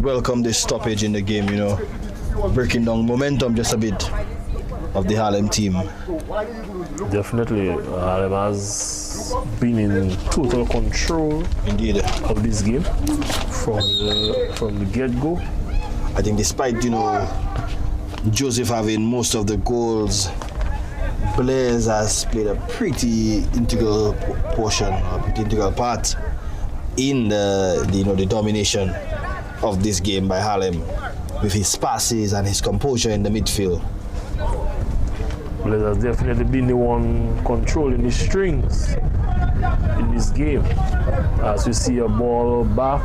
Speaker 1: welcome this stoppage in the game, you know, breaking down momentum just a bit of the Harlem team.
Speaker 2: Definitely, Harlem has been in total control
Speaker 1: Indeed.
Speaker 2: of this game from the get-go.
Speaker 1: I think despite, you know, Joseph having most of the goals, Blaise has played a pretty integral portion, a pretty integral part in the domination of this game by Harlem, with his passes and his composure in the midfield.
Speaker 2: Blaise has definitely been the one controlling the strings in this game. As we see a ball back,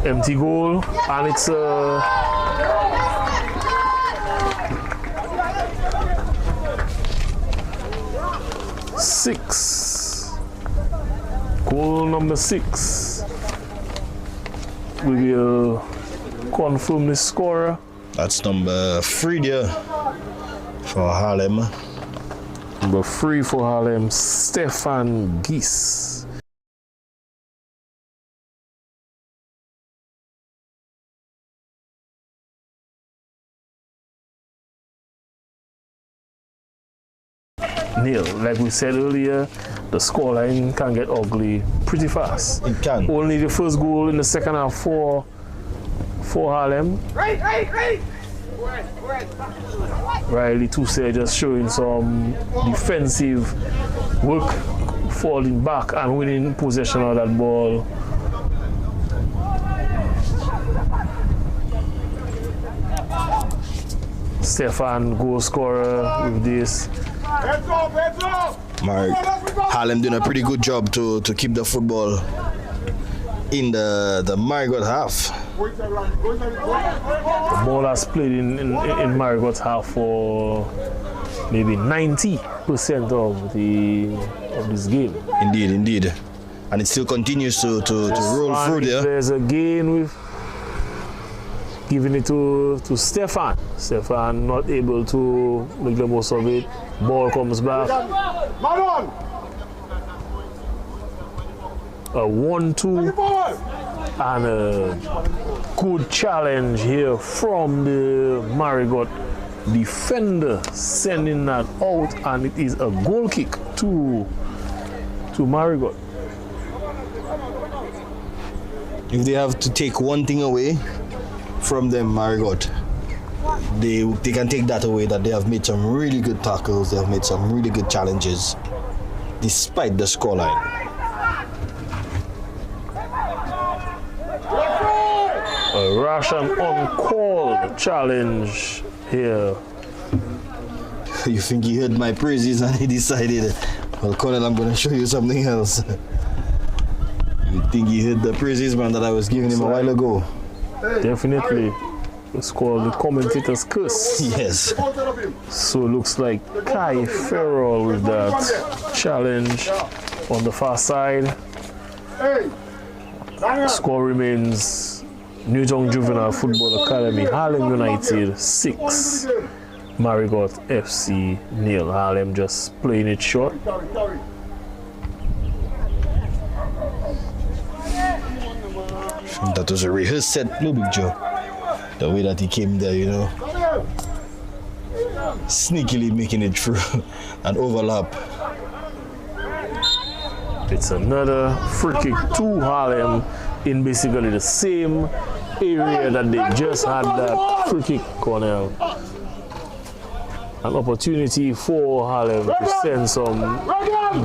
Speaker 2: empty goal, and it's a goal number 6. We will confirm the scorer.
Speaker 1: That's number 3 there for Harlem.
Speaker 2: Number 3 for Harlem, Stefan Gies. nil. Like we said earlier, the scoreline can get ugly pretty fast.
Speaker 1: It can.
Speaker 2: Only the first goal in the second half for Harlem. Riley Toussaint just showing some defensive work, falling back and winning possession of that ball. Stefan, goal scorer with this.
Speaker 1: Harlem doing a pretty good job to keep the football in the Marigot half.
Speaker 2: The ball has played in Marigot's half for maybe 90% of this game.
Speaker 1: Indeed. And it still continues to roll through there.
Speaker 2: There's a gain with giving it to Stefan. Stefan not able to make the most of it. Ball comes back. A 1-2 and a good challenge here from the Marigot defender, sending that out, and it is a goal kick to Marigot.
Speaker 1: If they have to take one thing away from them, Marigot, they can take that away, that they have made some really good tackles, they have made some really good challenges despite the scoreline.
Speaker 2: A rash and uncalled challenge here.
Speaker 1: You think he heard my praises and he decided, well, Colonel, I'm going to show you something else. You think he heard the praises, man, that I was giving him a while ago?
Speaker 2: Definitely. It's called the commentator's curse.
Speaker 1: Yes.
Speaker 2: So it looks like Kai Farrell with that challenge on the far side. Score remains Newtown Juvenile Football Academy, Harlem United 6, Marigot FC 0. Harlem just playing it short.
Speaker 1: That was a rehearsed set, no big Joe. The way that he came there, you know, sneakily making it through and overlap.
Speaker 2: It's another free kick to Harlem in basically the same area that they just had that free kick, Cornell. An opportunity for Harlem to send some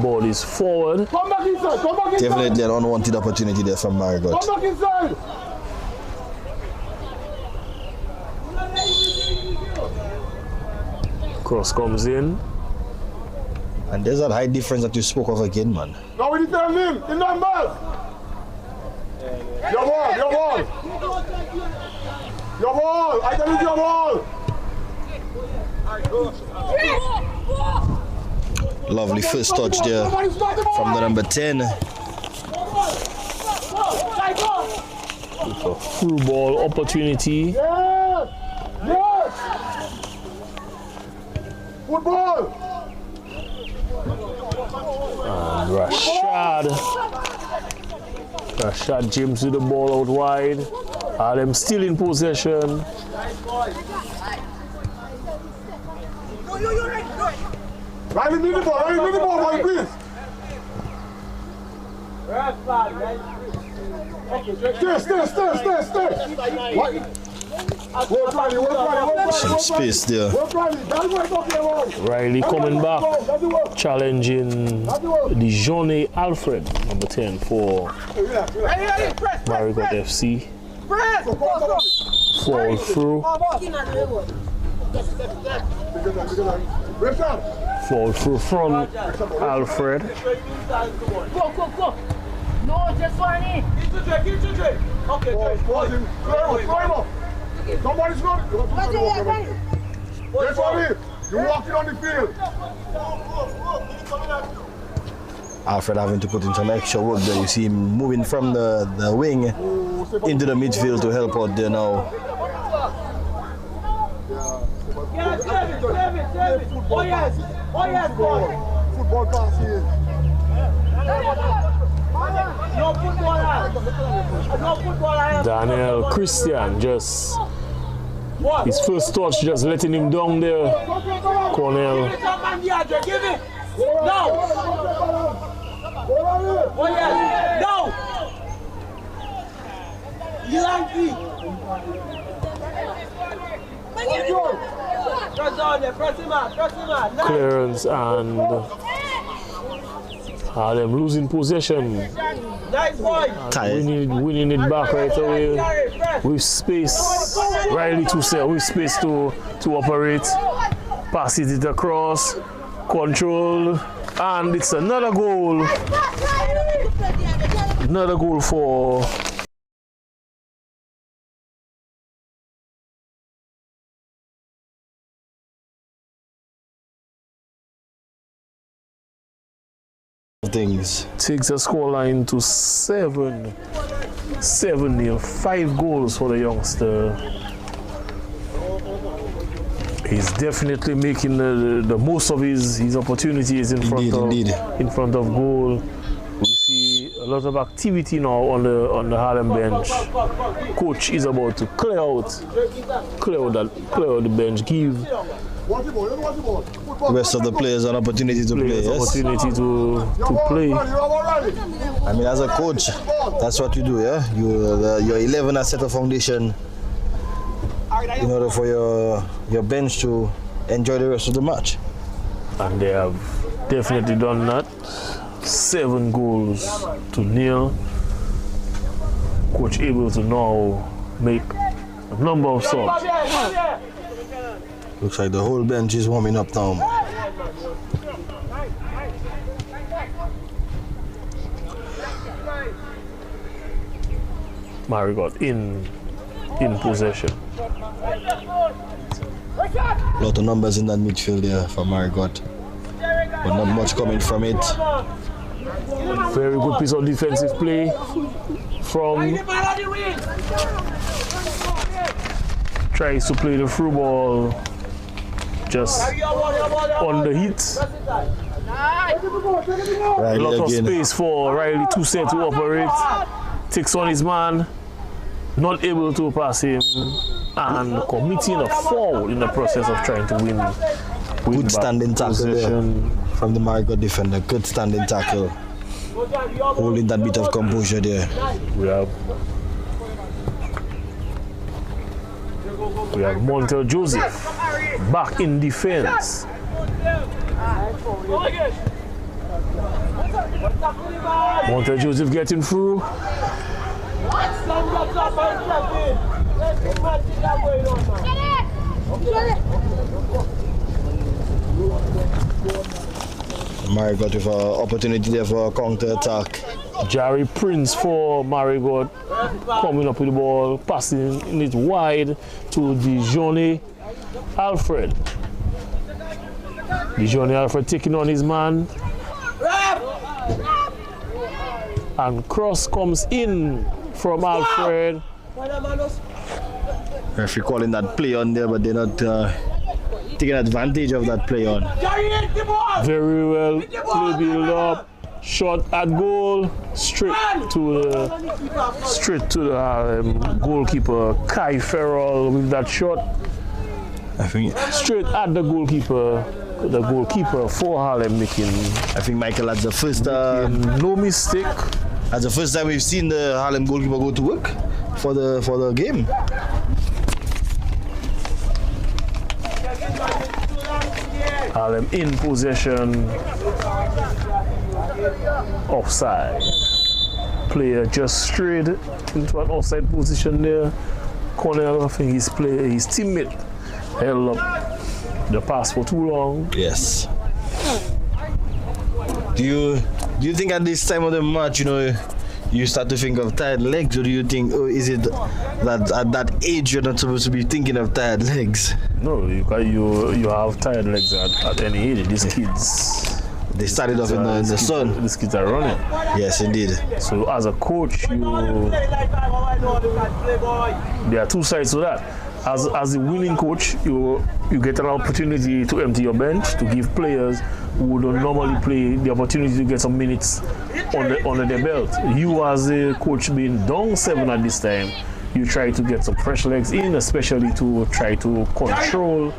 Speaker 2: bodies forward.
Speaker 1: Definitely an unwanted opportunity there from Marigot.
Speaker 2: Cross comes in.
Speaker 1: And there's that height difference that you spoke of again, man.
Speaker 3: Now we need to him, the numbers. Your ball. Your ball, I tell you your ball.
Speaker 1: Lovely first touch there from the number 10.
Speaker 2: A through ball opportunity.
Speaker 3: Yes. Football.
Speaker 2: And Rashad James with the ball out wide. Harlem still in possession.
Speaker 3: Right in the ball, boy, please. Stay.
Speaker 1: Some space there.
Speaker 2: Riley coming back, challenging Dijonne Alfred, number 10 for Marigot FC. Fall through. Fall through from Alfred.
Speaker 4: Go. No, just one in.
Speaker 3: Okay. Somebody's going. That's what it is. You're walking on the field.
Speaker 1: Alfred having to put in some extra work there. You see him moving from the wing into the midfield to help out there now.
Speaker 3: Oh yes, football pass here. No footballer.
Speaker 2: Daniel Christian just his first touch, just letting him down there. Cornell
Speaker 3: No! Oh yes! No! Yankee! Press on there, press him out, press him out. Nice.
Speaker 2: Clearance and Harlem losing possession.
Speaker 3: Nice boy!
Speaker 2: Winning it back right away. With space. Riley to say with space to operate. Passes it across. Control. And it's another goal. Another goal for
Speaker 1: things.
Speaker 2: takes the scoreline to 7-0. 5 goals for the youngster. He's definitely making the most of his opportunities in front of goal. We see a lot of activity now on the Harlem bench. Coach is about to clear out the bench, give
Speaker 1: The rest of the players an opportunity to play. Yes?
Speaker 2: Opportunity to play.
Speaker 1: I mean, as a coach, that's what you do, yeah? Your 11 has set a foundation in order for your bench to enjoy the rest of the match.
Speaker 2: And they have definitely done that. 7 goals to 0. Coach able to now make a number of subs.
Speaker 1: Looks like the whole bench is warming up now.
Speaker 2: Marigot in possession.
Speaker 1: A lot of numbers in that midfield there for Marigot, but not much coming from it.
Speaker 2: Very good piece of defensive play from. Tries to play the through ball just on the hit. A lot of space for Riley to set to operate. Takes on his man, not able to pass him, and committing a foul in the process of trying to win.
Speaker 1: Good standing tackle there from the Marigot defender. Good standing tackle. Holding that bit of composure there.
Speaker 2: We have Montel Joseph back in defense. Montel Joseph getting through.
Speaker 1: Marigot with an opportunity there for a counter attack.
Speaker 2: Jerry Prince for Marigot coming up with the ball, passing it wide to Dijonne Alfred. Dijonne Alfred taking on his man. And cross comes in from Alfred.
Speaker 1: Referee calling that play on there, but they're not taking advantage of that play on.
Speaker 2: Very well, play build up, shot at goal, straight to the goalkeeper Kai Farrell with that shot.
Speaker 1: I think
Speaker 2: straight at the goalkeeper for Harlem making.
Speaker 1: I think Michael, that's the first
Speaker 2: no mistake.
Speaker 1: That's the first time we've seen the Harlem goalkeeper go to work for the game.
Speaker 2: Harlem in possession. Offside. Player just strayed into an offside position there. Cornell, I think his teammate held up the pass for too long.
Speaker 1: Yes. Do you think at this time of the match, you start to think of tired legs, or do you think, is it that at that age you're not supposed to be thinking of tired legs?
Speaker 2: No, you have tired legs at any age. These kids,
Speaker 1: they started off in the sun.
Speaker 2: These kids are running.
Speaker 1: Yes, indeed.
Speaker 2: So as a coach, there are two sides to that. As a winning coach, you get an opportunity to empty your bench, to give players who don't normally play the opportunity to get some minutes under their belt. You as a coach being down 7 at this time, you try to get some fresh legs in, especially to try to control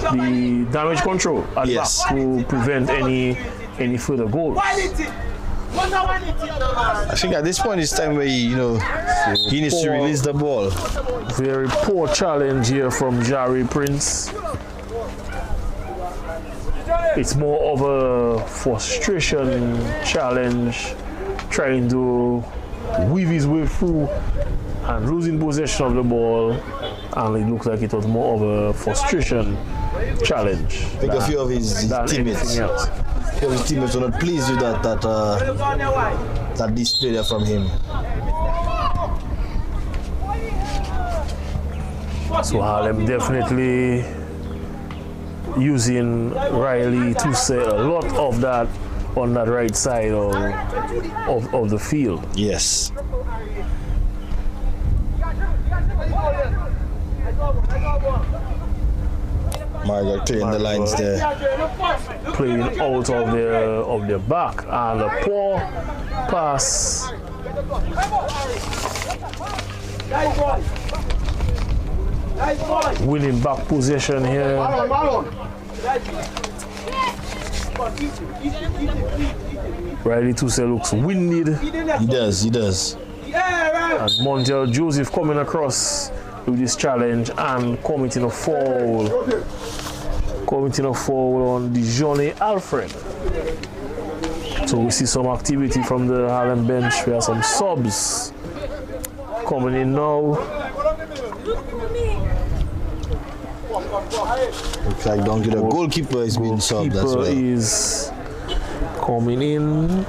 Speaker 2: the damage control at
Speaker 1: Yes.
Speaker 2: back to prevent any further goals.
Speaker 1: I think at this point it's time where he needs to release the ball.
Speaker 2: Very poor challenge here from Jari Prince. It's more of a frustration challenge, trying to weave his way through and losing possession of the ball, and it looks like it was more of a frustration challenge.
Speaker 1: I think a few of his teammates were not pleased with that display there from him.
Speaker 2: So Harlem definitely using Riley to say a lot of that on that right side of the field.
Speaker 1: Yes. Marigot clearing the lines there.
Speaker 2: Playing out of their back, and a poor pass. Winning back possession here. Riley Tuse looks winded.
Speaker 1: He does.
Speaker 2: And Montel Joseph coming across with this challenge and committing a foul. On Dijonne Alfred. So we see some activity from the Harlem bench. We have some subs coming in now.
Speaker 1: Looks like Donkey, the goalkeeper is being subbed as well.
Speaker 2: Is coming in.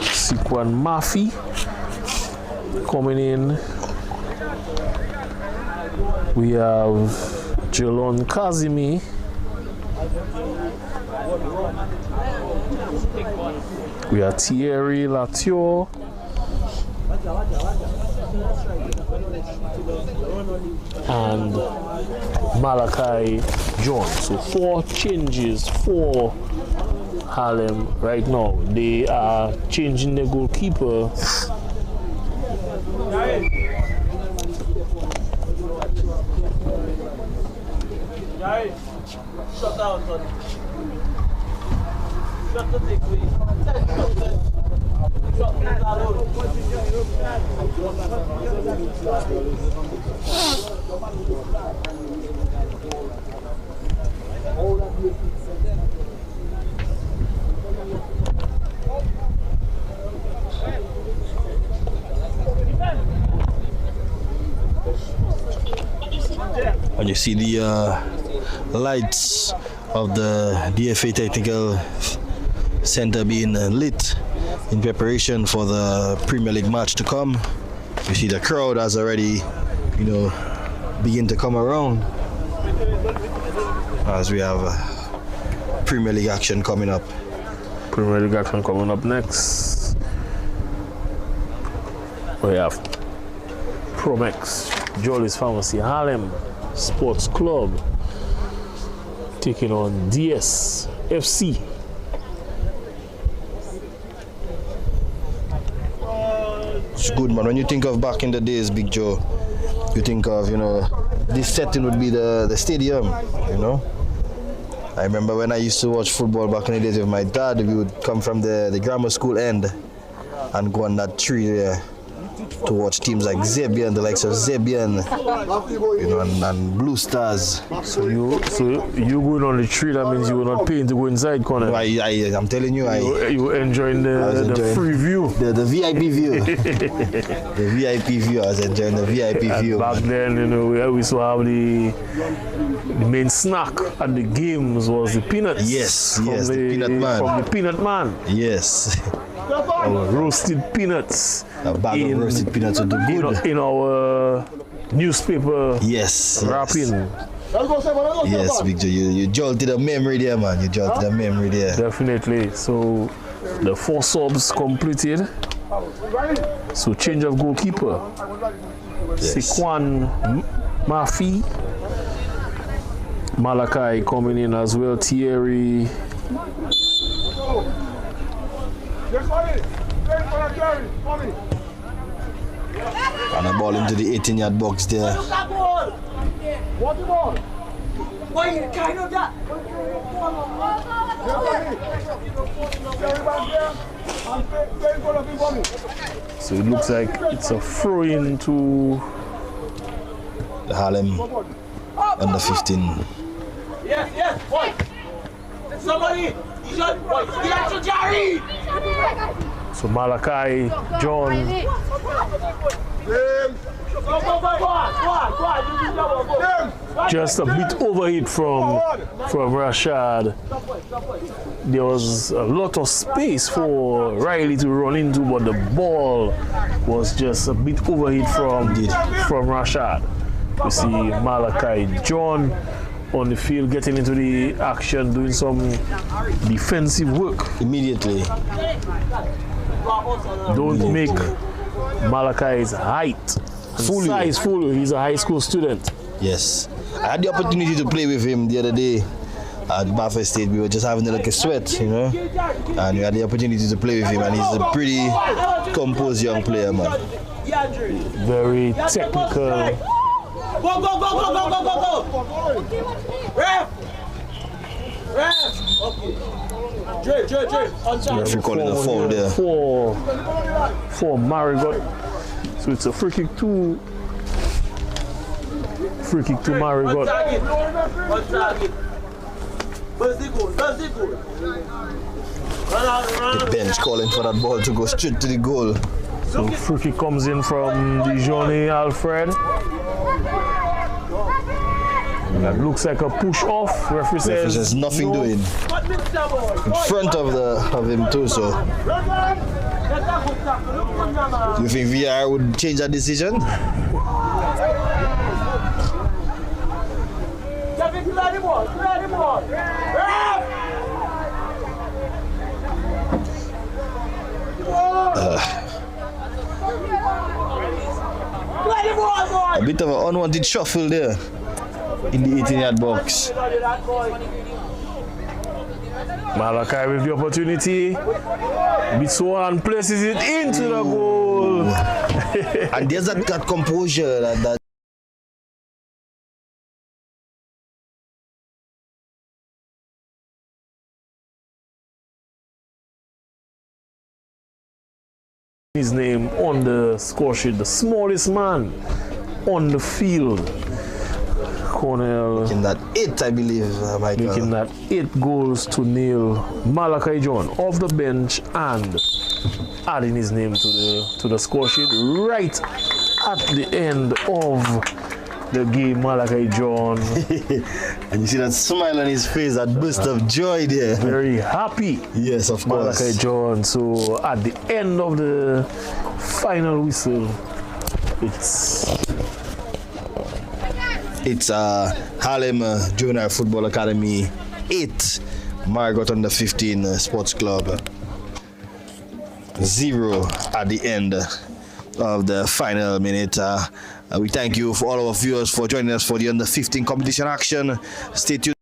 Speaker 2: Sikwan Mafi coming in. We have Jelon Kazimi. We have Thierry Latio. And Malachi Jones. So 4 changes for Harlem right now. They are changing the goalkeeper.
Speaker 3: Shut out, son. Shut the thing, please. Shut the
Speaker 1: And you see the lights of the DFA Technical Center being lit in preparation for the Premier League match to come. You see the crowd has already, begin to come around as we have Premier League action coming up.
Speaker 2: Premier League action coming up next. We have Promex, Jolly's Pharmacy, Harlem Sports Club taking on DSFC.
Speaker 1: It's good, man. When you think of back in the days, Big Joe, you think of, this setting would be the stadium, I remember when I used to watch football back in the days with my dad, we would come from the grammar school end and go on that tree there to watch teams like Zebian, the likes of Zebian, and Blue Stars.
Speaker 2: So you going on the tree, that means you were not paying to go inside, Connor.
Speaker 1: I'm telling you,
Speaker 2: you were enjoying the free view.
Speaker 1: The VIP view. The VIP view, I was enjoying the VIP view.
Speaker 2: Back then, we used to have the main snack at the games was the peanuts.
Speaker 1: Yes, the peanut man.
Speaker 2: From the peanut man.
Speaker 1: Yes.
Speaker 2: Roasted peanuts.
Speaker 1: A bag of roasted peanuts would do good.
Speaker 2: In our newspaper wrapping.
Speaker 1: Yes, Big Joe, you jolted a memory there, man. You jolted a memory there.
Speaker 2: Definitely. So the 4 subs completed. So change of goalkeeper.
Speaker 1: Yes.
Speaker 2: Sikwan Mafi. Malachi coming in as well. Thierry.
Speaker 1: And a ball into the 18-yard box there.
Speaker 3: Why kind of that?
Speaker 2: So it looks like it's a throw into
Speaker 1: The Harlem under 15.
Speaker 3: Yes, yes, boy. Somebody, you should, boy, get to Jerry.
Speaker 2: so Malachi John just a bit overhit from Rashad. There was a lot of space for Riley to run into, but the ball was just a bit overhit from Rashad. You see Malachi John on the field getting into the action, doing some defensive work.
Speaker 1: Immediately.
Speaker 2: Don't make Malachi's height and
Speaker 1: Fool you.
Speaker 2: size fool you. He's a high school student.
Speaker 1: Yes. I had the opportunity to play with him the other day at Bafa State. We were just having a sweat, you know. And we had the opportunity to play with him, and he's a pretty composed young player, man.
Speaker 2: Very technical.
Speaker 3: Go, go, go, go, go, go, go, go. Ref. Ref. Okay. Dre.
Speaker 1: Referee calling a foul there.
Speaker 2: For Marigot. So it's a free kick to Marigot.
Speaker 3: One target. Where's the goal?
Speaker 1: The bench calling for that ball to go straight to the goal.
Speaker 2: So free kick comes in from Dijonne Alfred. That looks like a push off. Referee says
Speaker 1: nothing
Speaker 2: no.
Speaker 1: doing. In front of him too, so. You think VR would change that decision? A bit of an unwanted shuffle there in the 18-yard box.
Speaker 2: Malachi with the opportunity. Bitsuan places it into the goal.
Speaker 1: And there's that composure that
Speaker 2: his name on the score sheet, the smallest man on the field. Cornell
Speaker 1: making that 8, I believe, Michael.
Speaker 2: making that 8 goals to nil. Malachi John off the bench and adding his name to the score sheet right at the end of the game. Malachi John
Speaker 1: And you see that smile on his face, that burst of joy there.
Speaker 2: very happy.
Speaker 1: Yes, of course.
Speaker 2: Malachi John. So at the end of the final whistle,
Speaker 1: It's Harlem Junior Football Academy 8, Marigot under 15 Sports Club 0 at the end of the final minute. We thank you for all of our viewers for joining us for the under 15 competition action. Stay tuned.